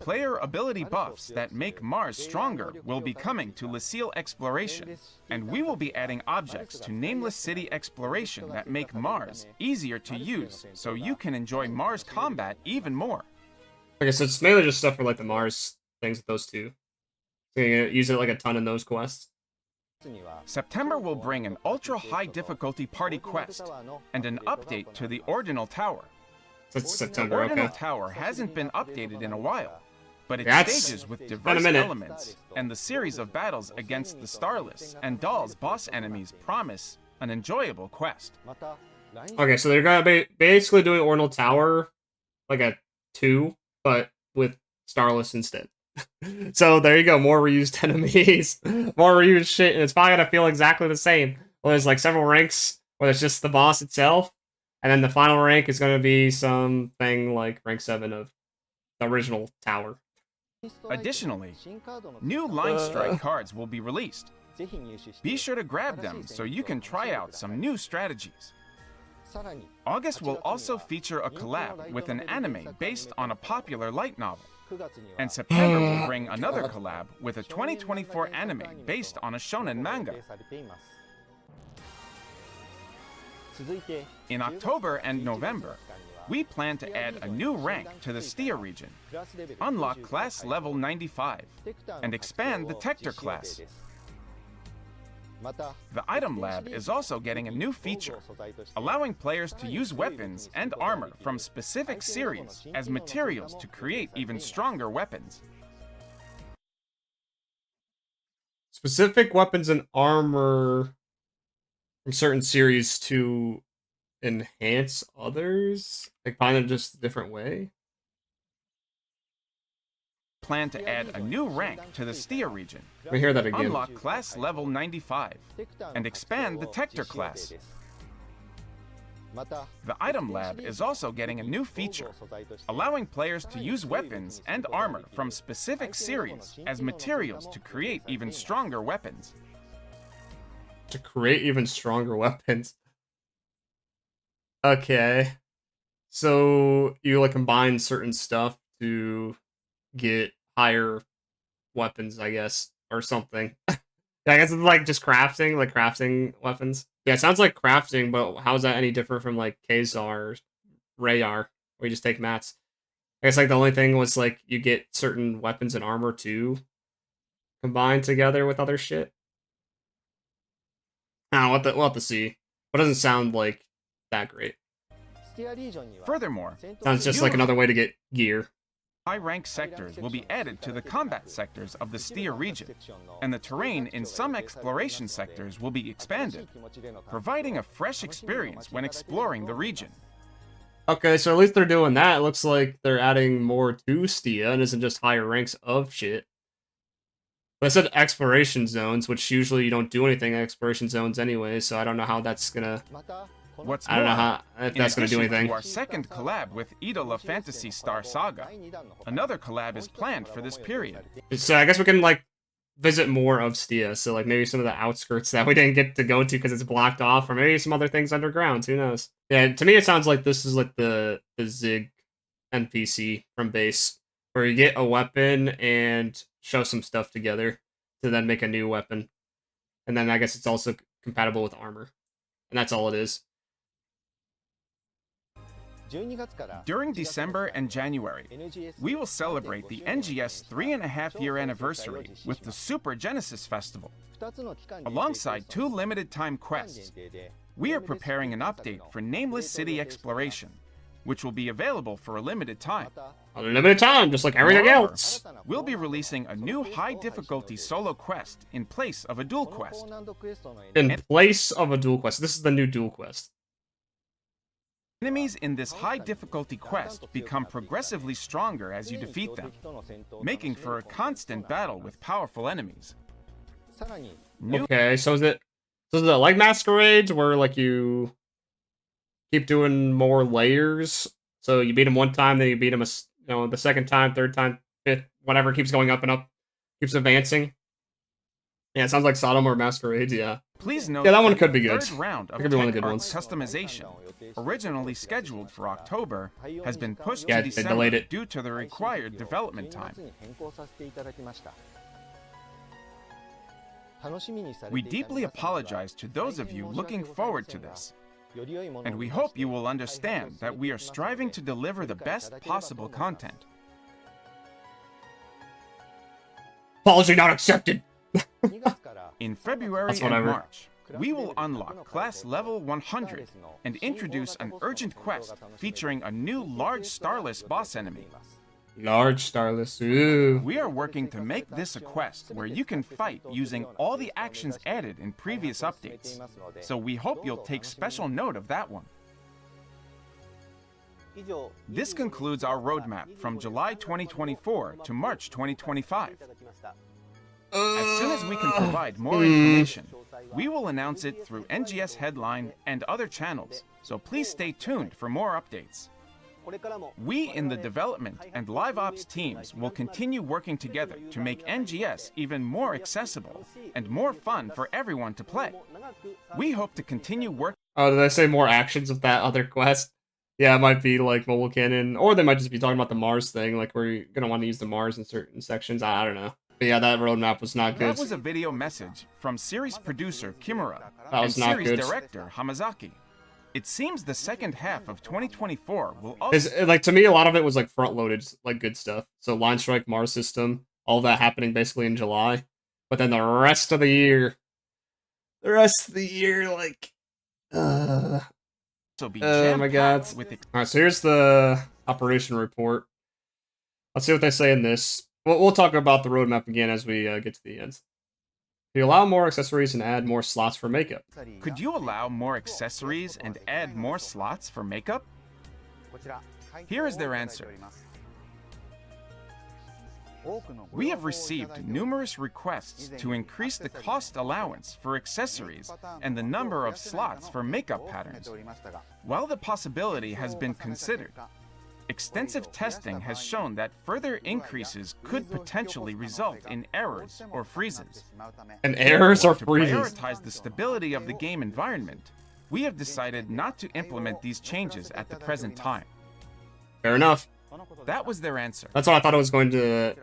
C: Player ability buffs that make Mars stronger will be coming to Lucille Exploration, and we will be adding objects to Nameless City Exploration that make Mars easier to use, so you can enjoy Mars combat even more.
A: Okay, so it's mainly just stuff for like the Mars things with those 2. So you use it like a ton in those quests.
C: September will bring an ultra-high difficulty party quest and an update to the Ordinal Tower.
A: So it's
C: The
A: September,
C: Ordinal
A: okay.
C: Tower hasn't been updated in a while, but its
A: That's
C: stages with
A: been a
C: diverse
A: minute.
C: elements and the series of battles against the Starless and Doll's boss enemies promise an enjoyable quest.
A: Okay, so they're gonna be basically doing Ordinal Tower like a 2, but with Starless instead. So there you go, more reused enemies, more reused shit, and it's probably gonna feel exactly the same. Well, there's like several ranks where it's just the boss itself, and then the final rank is gonna be something like rank 7 of the original tower.
C: Additionally, new Line Strike cards will be released. Be sure to grab them so you can try out some new strategies. August will also feature a collab with an anime based on a popular light novel. And September will bring another collab with a 2024 anime based on a shonen manga. In October and November, we plan to add a new rank to the Stia region, unlock class level 95, and expand the Tector class. The Item Lab is also getting a new feature, allowing players to use weapons and armor from specific series as materials to create even stronger weapons.
A: Specific weapons and armor from certain series to enhance others? Like, kind of just a different way?
C: Plan to add a new rank to the Stia region,
A: Let me hear that again.
C: unlock class level 95, and expand the Tector class. The Item Lab is also getting a new feature, allowing players to use weapons and armor from specific series as materials to create even stronger weapons.
A: To create even stronger weapons. Okay. So you like combine certain stuff to get higher weapons, I guess, or something. I guess it's like just crafting, like crafting weapons. Yeah, it sounds like crafting, but how is that any different from like Kazar or Rayar, where you just take mats? I guess like the only thing was like you get certain weapons and armor too combined together with other shit. I don't know, we'll have to see. But it doesn't sound like that great.
C: Furthermore,
A: Sounds just like another way to get gear.
C: high-rank sectors will be added to the combat sectors of the Stia region, and the terrain in some exploration sectors will be expanded, providing a fresh experience when exploring the region.
A: Okay, so at least they're doing that. It looks like they're adding more to Stia and isn't just higher ranks of shit. But I said exploration zones, which usually you don't do anything in exploration zones anyway, so I don't know how that's gonna...
C: What's
A: I don't know
C: more,
A: how if
C: in
A: that's gonna do
C: addition
A: anything.
C: to our second collab with Idol of Phantasy Star Saga, another collab is planned for this period.
A: So I guess we can, like, visit more of Stia, so, like, maybe some of the outskirts that we didn't get to go to because it's blocked off, or maybe some other things underground, who knows. Yeah, to me it sounds like this is, like, the Zig NPC from base, where you get a weapon and show some stuff together to then make a new weapon. And then I guess it's also compatible with armor. And that's all it is.
C: During December and January, we will celebrate the NGS 3.5-year anniversary with the Super Genesis Festival. Alongside 2 limited-time quests, we are preparing an update for Nameless City Exploration, which will be available for a limited time.
A: A limited time, just like everything
C: Moreover,
A: else.
C: we'll be releasing a new high-difficulty solo quest in place of a dual quest.
A: In place of a dual quest. This is the new dual quest.
C: Enemies in this high-difficulty quest become progressively stronger as you defeat them, making for a constant battle with powerful enemies.
A: Okay, so is it like Masquerades, where, like, you keep doing more layers? So you beat him one time, then you beat him the second time, third time, fifth, whatever, keeps going up and up, keeps advancing. Yeah, it sounds like Sodom or Masquerades, yeah.
C: Please note
A: that one could be good.
C: The third round of
A: That could be one of the
C: tech
A: good
C: art
A: ones.
C: customization, originally scheduled for October, has been pushed
A: Yeah,
C: to
A: they
C: December
A: delayed it.
C: due to the required development time. We deeply apologize to those of you looking forward to this, and we hope you will understand that we are striving to deliver the best possible content.
A: Apology not accepted!
C: In February
A: That's
C: and
A: whatever.
C: March, we will unlock class level 100 and introduce an urgent quest featuring a new large starless boss enemy.
A: Large Starless, ooh.
C: We are working to make this a quest where you can fight using all the actions added in previous updates, so we hope you'll take special note of that one. This concludes our roadmap from July 2024 to March 2025. As soon as we can provide more information, we will announce it through NGS Headline and other channels, so please stay tuned for more updates. We in the development and live ops teams will continue working together to make NGS even more accessible and more fun for everyone to play. We hope to continue working.
A: Oh, did I say more actions of that other quest? Yeah, it might be like mobile cannon, or they might just be talking about the Mars thing, like where you're gonna want to use the Mars in certain sections. I don't know. But yeah, that roadmap was not good.
C: That was a video message from series producer Kimura
A: That was
C: and
A: not
C: series
A: good.
C: director Hamazaki. It seems the second half of 2024 will also...
A: Because, like, to me, a lot of it was, like, front-loaded, like, good stuff. So, Line Strike, Mars System, all that happening basically in July. But then the rest of the year... like...
C: be
A: oh my god.
C: jam-packed with
A: Alright, so here's the operation report. Let's see what they say in this. We'll talk about the roadmap again as we get to the end. You allow more accessories and add more slots for makeup.
C: Could you allow more accessories and add more slots for makeup? Here is their answer. We have received numerous requests to increase the cost allowance for accessories and the number of slots for makeup patterns. While the possibility has been considered, extensive testing has shown that further increases could potentially result in errors or freezes.
A: And errors or
C: To
A: freezes?
C: prioritize the stability of the game environment, we have decided not to implement these changes at the present time.
A: Fair enough.
C: That was their answer.
A: That's what I thought it was going to...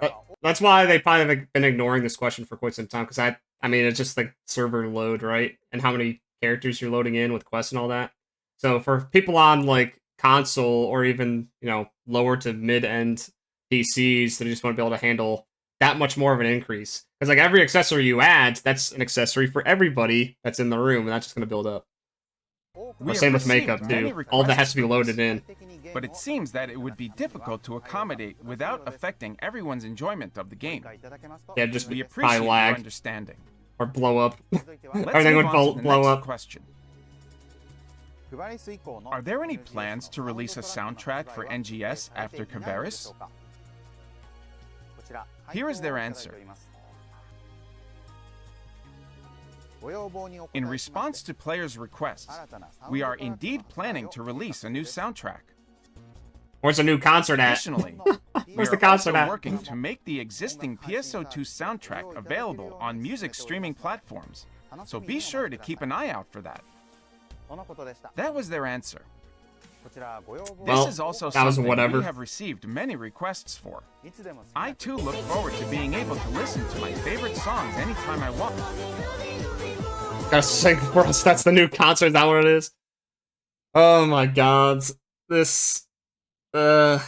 A: that's why they probably have been ignoring this question for quite some time, because I mean, it's just like server load, right? And how many characters you're loading in with quests and all that. So for people on, like, console or even, you know, lower to mid-end PCs that just want to be able to handle that much more of an increase. Because, like, every accessory you add, that's an accessory for everybody that's in the room, and that's just going to build up.
C: We
A: Or
C: have
A: same with
C: received
A: makeup,
C: many
A: too. All that
C: requests
A: has to be
C: for
A: loaded
C: this,
A: in.
C: but it seems that it would be difficult to accommodate without affecting everyone's enjoyment of the game.
A: Yeah, just
C: We
A: probably
C: appreciate your
A: lag.
C: understanding.
A: Or blow up.
C: Let's
A: Everything
C: move
A: would
C: on to the
A: blow
C: next
A: up.
C: question. Are there any plans to release a soundtrack for NGS after Caveris? Here is their answer. In response to players' requests, we are indeed planning to release a new soundtrack.
A: Where's the new concert at?
C: Additionally, we
A: Where's
C: are
A: the concert
C: also
A: at?
C: working to make the existing PSO2 soundtrack available on music streaming platforms, so be sure to keep an eye out for that. That was their answer.
A: Well,
C: This is also
A: that was
C: something
A: whatever.
C: we have received many requests for. I too look forward to being able to listen to my favorite songs anytime I want.
A: Gotta sing for us. That's the new concert. Is that what it is? Oh my god. This. God.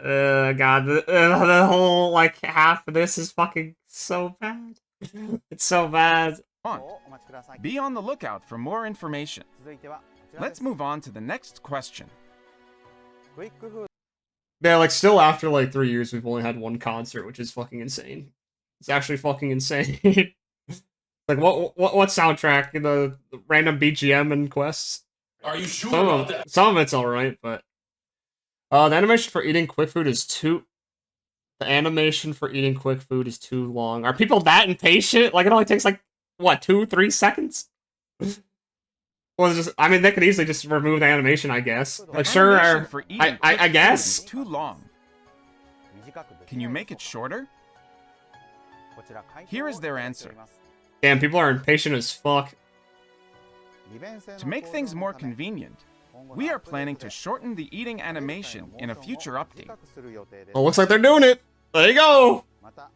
A: The whole, like, half of this is fucking so bad. It's so bad.
C: Be on the lookout for more information. Let's move on to the next question.
A: Yeah, like, still after, like, 3 years, we've only had one concert, which is fucking insane. It's actually fucking insane. Like, what soundtrack? The random BGM and quests?
E: Are you sure about that?
A: Some of it's alright, but... the animation for eating quick food is too... The animation for eating quick food is too long. Are people that impatient? Like, it only takes, like, what, 2-3 seconds? Well, it's just, I mean, they could easily just remove the animation, I guess. Like, sure,
C: Animation for eating
A: I
C: quick food
A: guess.
C: is too long. Can you make it shorter? Here is their answer.
A: Damn, people are impatient as fuck.
C: To make things more convenient, we are planning to shorten the eating animation in a future update.
A: Well, looks like they're doing it. There you go.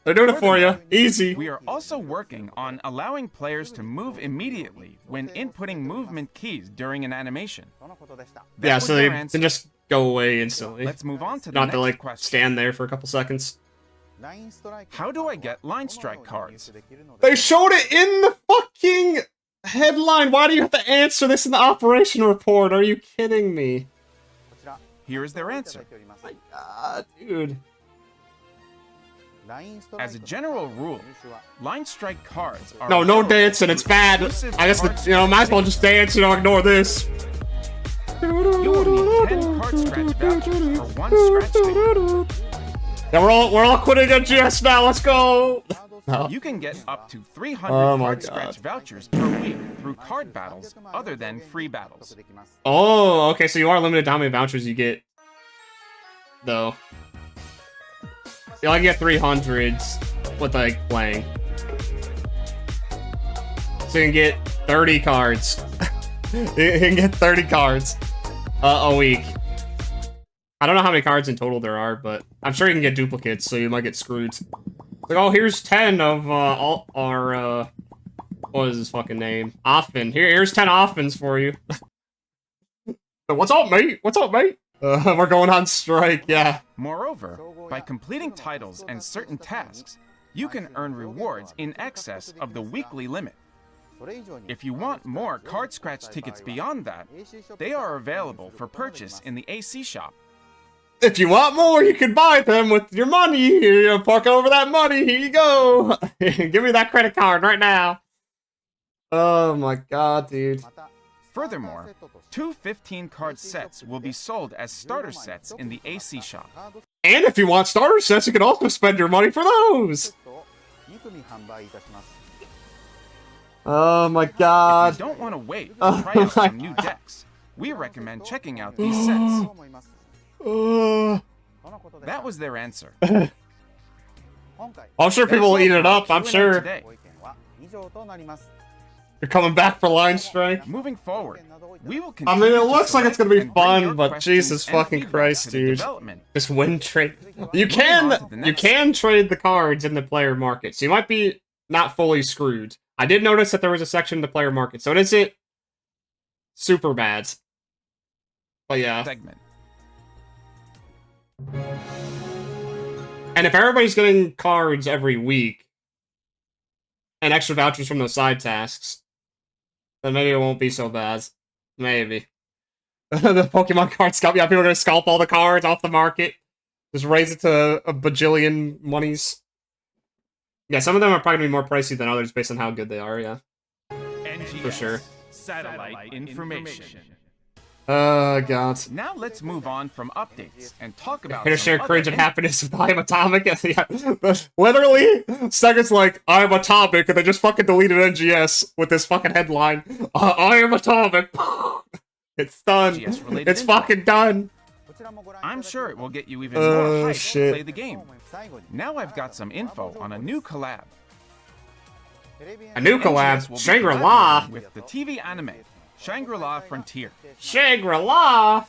A: They're doing it for you. Easy.
C: We are also working on allowing players to move immediately when inputting movement keys during an animation. That
A: Yeah,
C: was
A: so they
C: their answer.
A: can just go away instantly.
C: Let's move on to the
A: Not
C: next
A: to, like,
C: question.
A: stand there for a couple seconds.
C: How do I get line strike cards?
A: They showed it in the fucking headline. Why do you have to answer this in the operation report? Are you kidding me?
C: Here is their answer.
A: My god, dude.
C: As a general rule, line strike cards are
A: No
C: available
A: dancing. It's bad.
C: exclusive
A: I guess,
C: cards
A: might as well just dance and ignore this.
C: You will need 10 card scratch vouchers for one scratch ticket.
A: Yeah, we're all quitting NGS now. Let's go. No.
C: You can get up to 300
A: Oh my
C: card
A: God.
C: scratch vouchers per week through card battles other than free battles.
A: Oh, okay. So you are limited to how many vouchers you get, though. You only get 300s with, like, playing. So you can get 30 cards. You can get 30 cards a week. I don't know how many cards in total there are, but I'm sure you can get duplicates, so you might get screwed. Like, oh, here's 10 of all our what is his fucking name? Offman. Here's 10 Offmans for you. What's up, mate? What's up, mate? We're going on strike, yeah.
C: Moreover, by completing titles and certain tasks, you can earn rewards in excess of the weekly limit. If you want more card scratch tickets beyond that, they are available for purchase in the AC shop.
A: If you want more, you can buy them with your money. You park over that money. Here you go. Give me that credit card right now. Oh my god, dude.
C: Furthermore, 2 15-card sets will be sold as starter sets in the AC shop.
A: And if you want starter sets, you can also spend your money for those. Oh my god.
C: If you don't want to wait to
A: Oh
C: try out
A: my
C: some new decks, we recommend checking out these sets. That was their answer.
A: I'm sure people will eat it up, I'm
C: Q&A
A: sure.
C: today.
A: You're coming back for line strike?
C: Moving forward, we will
A: I
C: continue
A: mean, it
C: to
A: looks like it's gonna
C: select
A: be
C: and bring
A: fun,
C: your
A: but
C: questions
A: Jesus
C: and
A: fucking
C: feedback
A: Christ,
C: to the
A: dude.
C: development.
A: Just win trade. You
C: Moving on to the next.
A: can trade the cards in the player market, so you might be not fully screwed. I did notice that there was a section in the player market, so it isn't super bad. But yeah.
C: Segment.
A: And if everybody's getting cards every week and extra vouchers from those side tasks, then maybe it won't be so bad. Maybe. The Pokemon card scalp. Yeah, people are gonna scalp all the cards off the market. Just raise it to a bajillion monies. Yeah, some of them are probably gonna be more pricey than others based on how good they are, yeah.
C: NGS
A: For sure.
C: Satellite information.
A: God.
C: Now let's move on from updates and talk about
A: Gonna
C: some
A: share
C: other
A: cringe and happiness with I Am Atomic. Yeah, literally, Sega's like, I Am Atomic, and they just fucking deleted NGS with this fucking headline. I Am Atomic. It's done.
C: NGS-related
A: It's
C: info.
A: fucking done.
C: I'm sure it will get you even more hyped
A: shit.
C: to play the game. Now I've got some info on a new collab.
A: A new
C: NGS
A: collab,
C: will be
A: Shangri-La.
C: collaborating with the TV anime, Shangri-La Frontier.
A: Shangri-La.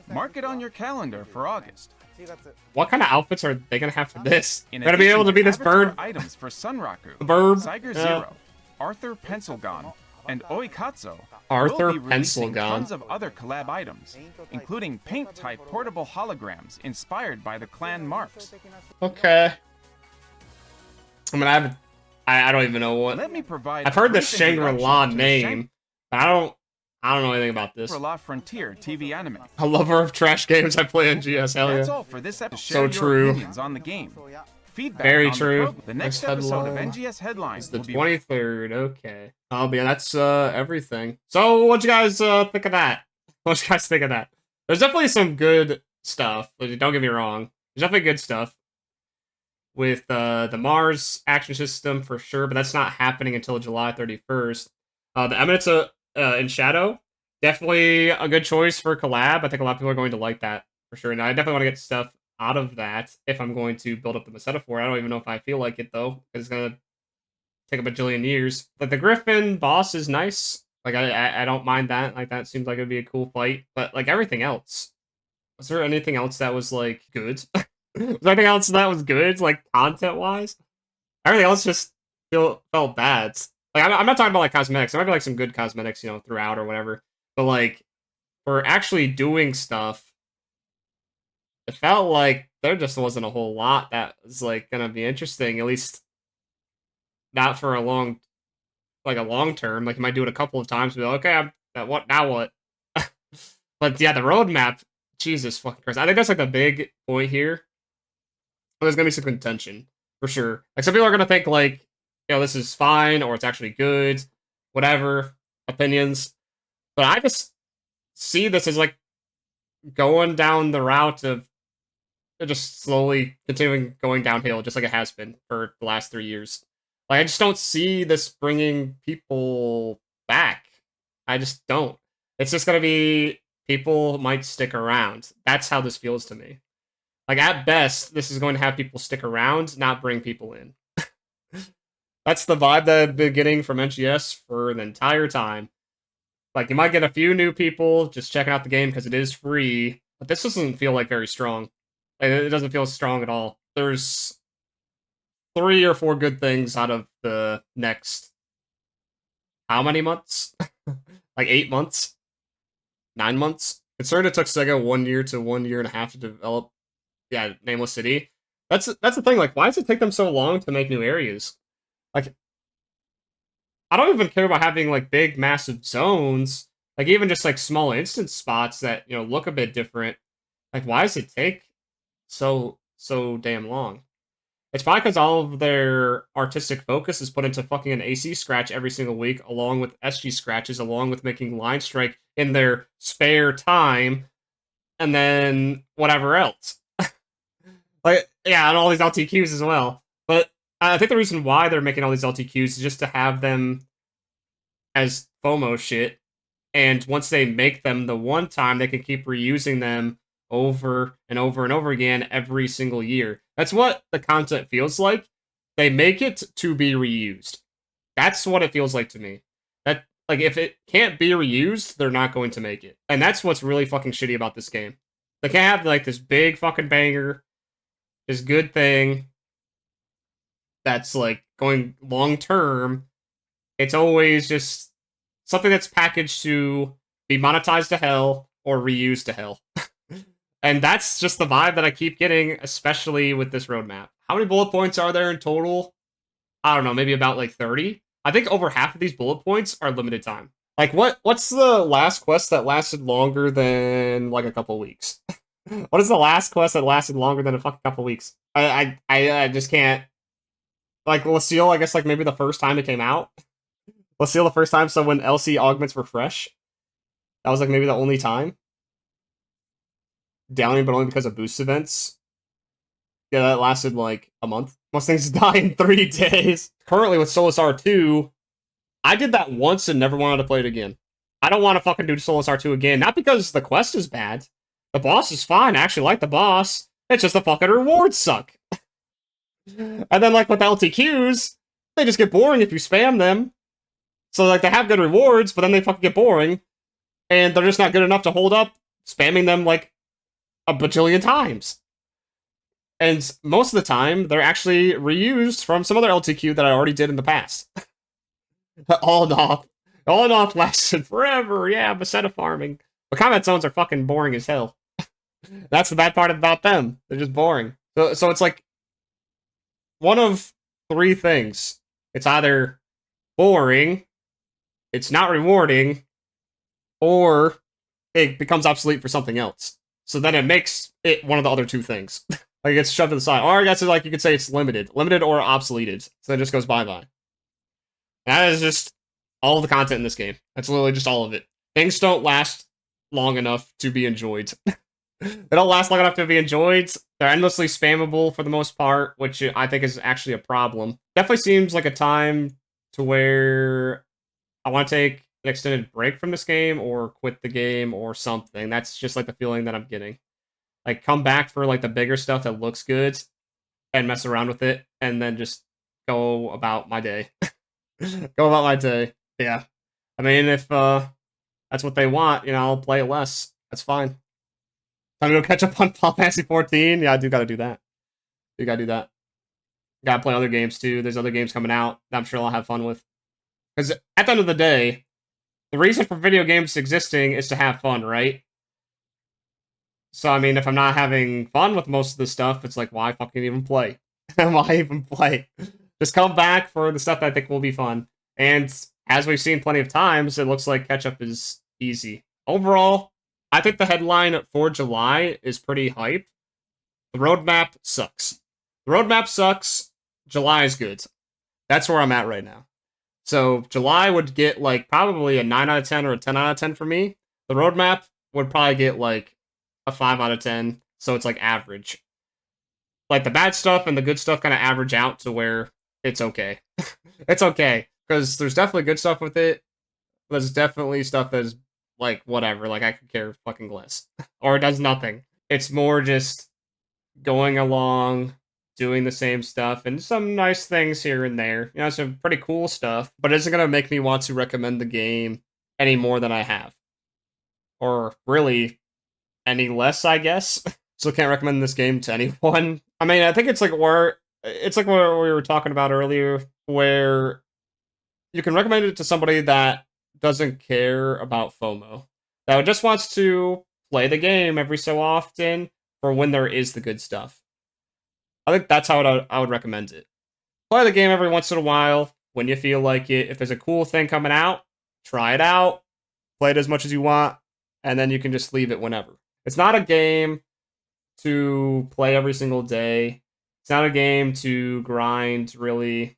C: Mark it on your calendar for August.
A: What kind of outfits are they gonna have for this?
C: In
A: They're gonna be able to
C: addition
A: be this
C: avatar
A: bird.
C: items for Sunraku,
A: The bird.
C: Saiger
A: Yeah.
C: Zero, Arthur Pencilgon, and Oikatsu.
A: Arthur
C: will be releasing
A: Pencilgon.
C: tons of other collab items, including paint-type portable holograms inspired by the clan marks.
A: Okay. I mean, I don't even know what.
C: Let me provide.
A: I've heard
C: a
A: the
C: brief
A: Shangri-La
C: introduction to
A: name, but I don't know anything about this.
C: Shangri-La Frontier TV anime.
A: A lover of trash games, I play NGS. Hell
C: That's
A: yeah.
C: all for this episode.
A: So
C: Share your
A: true.
C: opinions on the game. Feedback
A: Very
C: on
A: true.
C: The next
A: Next
C: episode of
A: headline
C: NGS Headline
A: It's the
C: will be
A: 23rd. Okay. Oh, yeah, that's everything. So, what you guys think of that? What you guys think of that? There's definitely some good stuff. Don't get me wrong. There's definitely good stuff with the Mars action system for sure, but that's not happening until July 31st. The Eminence in Shadow, definitely a good choice for collab. I think a lot of people are going to like that for sure. And I definitely want to get stuff out of that if I'm going to build up the Meseta for it. I don't even know if I feel like it though, because it's gonna take a bajillion years. But the Gryphon boss is nice. Like I don't mind that. Like that seems like it'd be a cool fight. But like everything else, was there anything else that was like good? Was there anything else that was good, like content wise? Everything else just felt bad. Like I'm not talking about like cosmetics. There might be like some good cosmetics, you know, throughout or whatever. But like for actually doing stuff, it felt like there just wasn't a whole lot that was like gonna be interesting. At least not for a long term. Like you might do it a couple of times, and be like, okay, what now? What? But yeah, the roadmap. Jesus fucking Christ! I think that's like the big point here. There's gonna be some contention for sure. Like some people are gonna think like, you know, this is fine or it's actually good, whatever opinions. But I just see this as like going down the route of just slowly continuing going downhill, just like it has been for the last 3 years. Like I just don't see this bringing people back. I just don't. It's just gonna be people might stick around. That's how this feels to me. Like at best, this is going to have people stick around, not bring people in. That's the vibe that I've been getting from NGS for the entire time. Like you might get a few new people just checking out the game because it is free, but this doesn't feel like very strong. Like, it doesn't feel strong at all. There's 3 or 4 good things out of the next how many months? Like 8 months? 9 months? Considering it took Sega 1 year to 1.5 years to develop, yeah, Nameless City. That's the thing. Like, why does it take them so long to make new areas? Like, I don't even care about having like big, massive zones. Like even just like small instance spots that, you know, look a bit different. Like, why does it take so damn long? It's probably because all of their artistic focus is put into fucking an AC scratch every single week, along with SG scratches, along with making Line Strike in their spare time, and then whatever else. Like, yeah, and all these LTQs as well. But I think the reason why they're making all these LTQs is just to have them as FOMO shit, and once they make them the one time, they can keep reusing them over and over and over again every single year. That's what the content feels like. They make it to be reused. That's what it feels like to me. That, like, if it can't be reused, they're not going to make it. And that's what's really fucking shitty about this game. They can't have, like, this big fucking banger, this good thing that's, like, going long-term. It's always just something that's packaged to be monetized to hell or reused to hell. And that's just the vibe that I keep getting, especially with this roadmap. How many bullet points are there in total? I don't know, maybe about like 30. I think over half of these bullet points are limited time. Like, what's the last quest that lasted longer than, like, a couple weeks? What is the last quest that lasted longer than a fucking couple weeks? I just can't... Like, Lucille, I guess, like, maybe the first time it came out. Lucille the first time, so when LC augments were fresh. That was, like, maybe the only time. Downing, but only because of boost events. Yeah, that lasted, like, a month. Most things die in 3 days. Currently, with Solus R2, I did that once and never wanted to play it again. I don't want to fucking do Solus R2 again. Not because the quest is bad. The boss is fine. I actually like the boss. It's just the fucking rewards suck. And then, like, with LTQs, they just get boring if you spam them. So, like, they have good rewards, but then they fucking get boring. And they're just not good enough to hold up spamming them, like, a bajillion times. And most of the time, they're actually reused from some other LTQ that I already did in the past. All in off lasted forever, yeah, Basetta farming. But combat zones are fucking boring as hell. That's the bad part about them. They're just boring. So it's like one of 3 things. It's either boring, it's not rewarding, or it becomes obsolete for something else. So then it makes it one of the other 2 things. Like, it's shoved to the side. Or I guess, like, you could say it's limited. Limited or obsoleted. So it just goes bye-bye. That is just all of the content in this game. That's literally just all of it. Things don't last long enough to be enjoyed. They don't last long enough to be enjoyed. They're endlessly spammable for the most part, which I think is actually a problem. Definitely seems like a time to where I want to take an extended break from this game or quit the game or something. That's just like the feeling that I'm getting. Like, come back for like the bigger stuff that looks good and mess around with it and then just go about my day. Go about my day. Yeah. I mean, if that's what they want, I'll play less. That's fine. Time to go catch up on Final Fantasy 14. Yeah, I do gotta do that. Gotta play other games too. There's other games coming out that I'm sure I'll have fun with. Because at the end of the day, the reason for video games existing is to have fun, right? So, I mean, if I'm not having fun with most of the stuff, it's like, why fucking even play? Why even play? Just come back for the stuff that I think will be fun. And as we've seen plenty of times, it looks like catch-up is easy. Overall, I think the headline for July is pretty hype. The roadmap sucks. July is good. That's where I'm at right now. So July would get, like, probably a 9 out of 10 or a 10 out of 10 for me. The roadmap would probably get, like, a 5 out of 10. So it's, like, average. Like, the bad stuff and the good stuff kind of average out to where it's okay. It's okay. Because there's definitely good stuff with it. There's definitely stuff that's, like, whatever. Like, I could care fucking less. Or it does nothing. It's more just going along, doing the same stuff, and some nice things here and there. Some pretty cool stuff. But it isn't going to make me want to recommend the game any more than I have. Or really any less, I guess. So can't recommend this game to anyone. I mean, I think it's like what we were talking about earlier, where you can recommend it to somebody that doesn't care about FOMO, that just wants to play the game every so often for when there is the good stuff. I think that's how I would recommend it. Play the game every once in a while when you feel like it. If there's a cool thing coming out, try it out, play it as much as you want, and then you can just leave it whenever. It's not a game to play every single day. It's not a game to grind, really.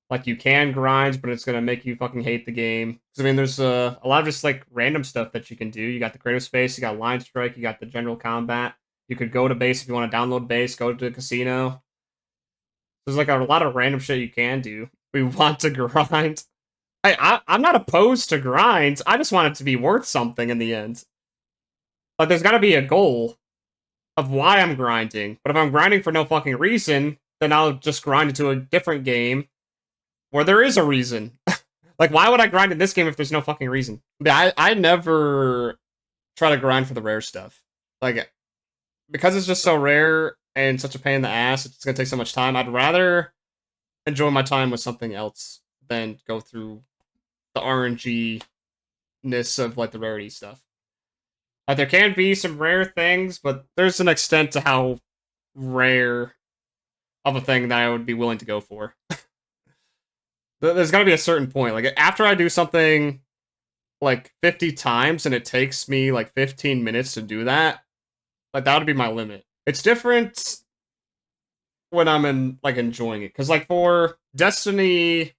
A: Like, you can grind, but it's going to make you fucking hate the game. I mean, there's a lot of just, like, random stuff that you can do. You got the creative space, you got line strike, you got the general combat. You could go to base if you want to download base, go to the casino. There's, like, a lot of random shit you can do. We want to grind. I'm not opposed to grind. I just want it to be worth something in the end. Like, there's got to be a goal of why I'm grinding. But if I'm grinding for no fucking reason, then I'll just grind into a different game where there is a reason. Like, why would I grind in this game if there's no fucking reason? I never try to grind for the rare stuff. Like, because it's just so rare and such a pain in the ass, it's gonna take so much time, I'd rather enjoy my time with something else than go through the RNG-ness of, like, the rarity stuff. Like, there can be some rare things, but there's an extent to how rare of a thing that I would be willing to go for. There's gotta be a certain point. Like, after I do something like 50 times and it takes me like 15 minutes to do that, like that would be my limit. It's different when I'm enjoying it, because like for Destiny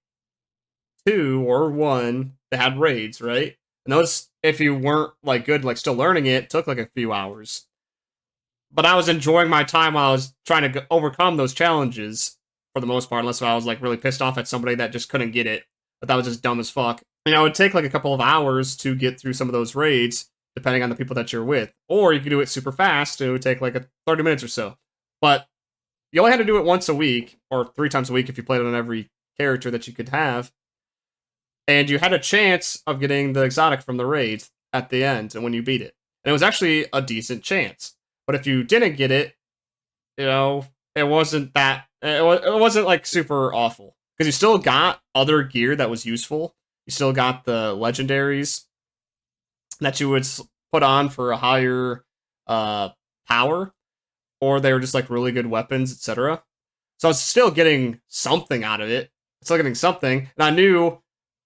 A: 2 or 1, they had raids, right? And those, if you weren't like good, like still learning it, took like a few hours. But I was enjoying my time while I was trying to overcome those challenges for the most part, unless I was like really pissed off at somebody that just couldn't get it. But that was just dumb as fuck. You know, it would take like a couple of hours to get through some of those raids, depending on the people that you're with. Or you could do it super fast, and it would take like 30 minutes or so. But you only had to do it once a week, or 3 times a week if you played on every character that you could have. And you had a chance of getting the exotic from the raids at the end, and when you beat it. And it was actually a decent chance. But if you didn't get it, you know, it wasn't like super awful. Because you still got other gear that was useful. You still got the legendaries that you would put on for a higher power. Or they were just like really good weapons, etc. So I was still getting something out of it. Still getting something. And I knew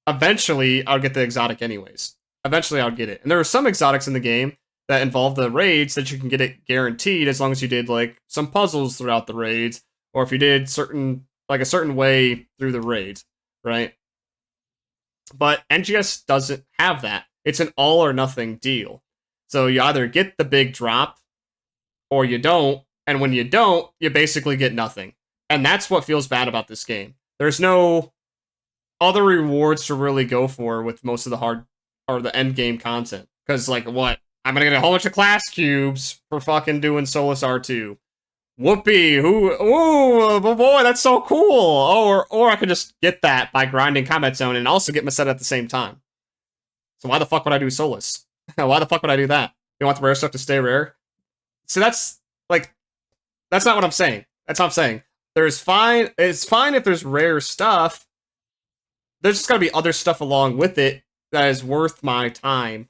A: eventually I would get the exotic anyways. Eventually I would get it. And there were some exotics in the game that involve the raids that you can get it guaranteed as long as you did like some puzzles throughout the raids, or if you did a certain way through the raids, right? But NGS doesn't have that. It's an all or nothing deal. So you either get the big drop or you don't, and when you don't, you basically get nothing. And that's what feels bad about this game. There's no other rewards to really go for with most of the hard or the end game content. Because like what? I'm gonna get a whole bunch of class cubes for fucking doing Solus R2. Whoopee! Ooh, boy, that's so cool! Or I could just get that by grinding Combat Zone and also get my set at the same time. So why the fuck would I do Solus? Why the fuck would I do that? You want the rare stuff to stay rare? So that's not what I'm saying. That's what I'm saying. It's fine if there's rare stuff. There's just gotta be other stuff along with it that is worth my time.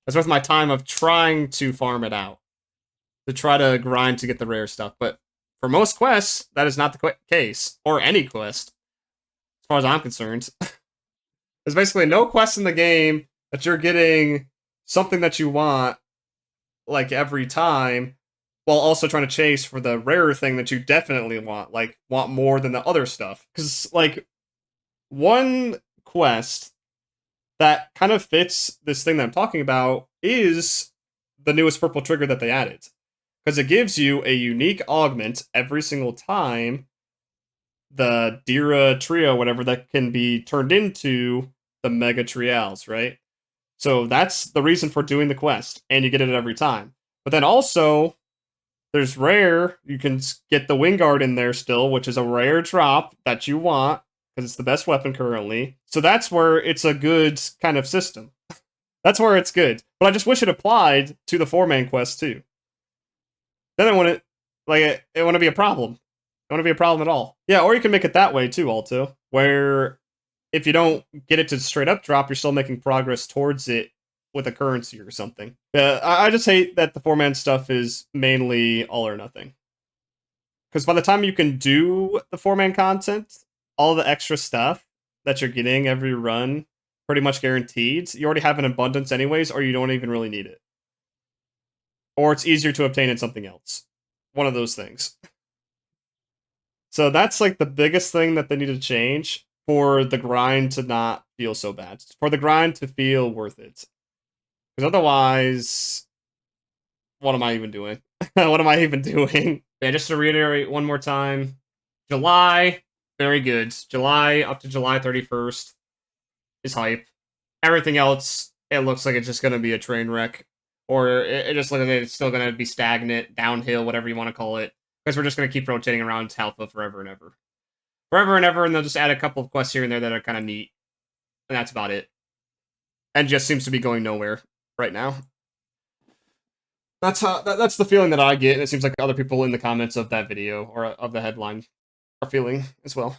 A: That's worth my time of trying to farm it out. To try to grind to get the rare stuff. But for most quests, that is not the case. Or any quest. As far as I'm concerned. There's basically no quest in the game that you're getting something that you want, like, every time, while also trying to chase for the rarer thing that you definitely want. Like, want more than the other stuff. Because, like, one quest that kind of fits this thing that I'm talking about is the newest purple trigger that they added. Because it gives you a unique augment every single time the Dira trio, whatever, that can be turned into the Mega Trials, right? So that's the reason for doing the quest, and you get it every time. But then also, there's rare, you can get the Wingguard in there still, which is a rare drop that you want, because it's the best weapon currently. So that's where it's a good kind of system. That's where it's good. But I just wish it applied to the 4-man quest too. Then it wouldn't be a problem. It wouldn't be a problem at all. Yeah, or you can make it that way too, Alto, where if you don't get it to straight up drop, you're still making progress towards it with a currency or something. I just hate that the 4-man stuff is mainly all or nothing. Because by the time you can do the 4-man content, all the extra stuff that you're getting every run, pretty much guaranteed, you already have an abundance anyways, or you don't even really need it. Or it's easier to obtain in something else. One of those things. So that's like the biggest thing that they need to change for the grind to not feel so bad. For the grind to feel worth it. Because otherwise, what am I even doing? What am I even doing? Yeah, just to reiterate one more time. July, very good. July up to July 31st is hype. Everything else, it looks like it's just going to be a train wreck. Or it just looks like it's still going to be stagnant, downhill, whatever you want to call it. Because we're just going to keep rotating around Halphia forever and ever. Forever and ever, and they'll just add a couple of quests here and there that are kind of neat. And that's about it. And just seems to be going nowhere right now. That's the feeling that I get, and it seems like other people in the comments of that video, or of the headline, are feeling as well.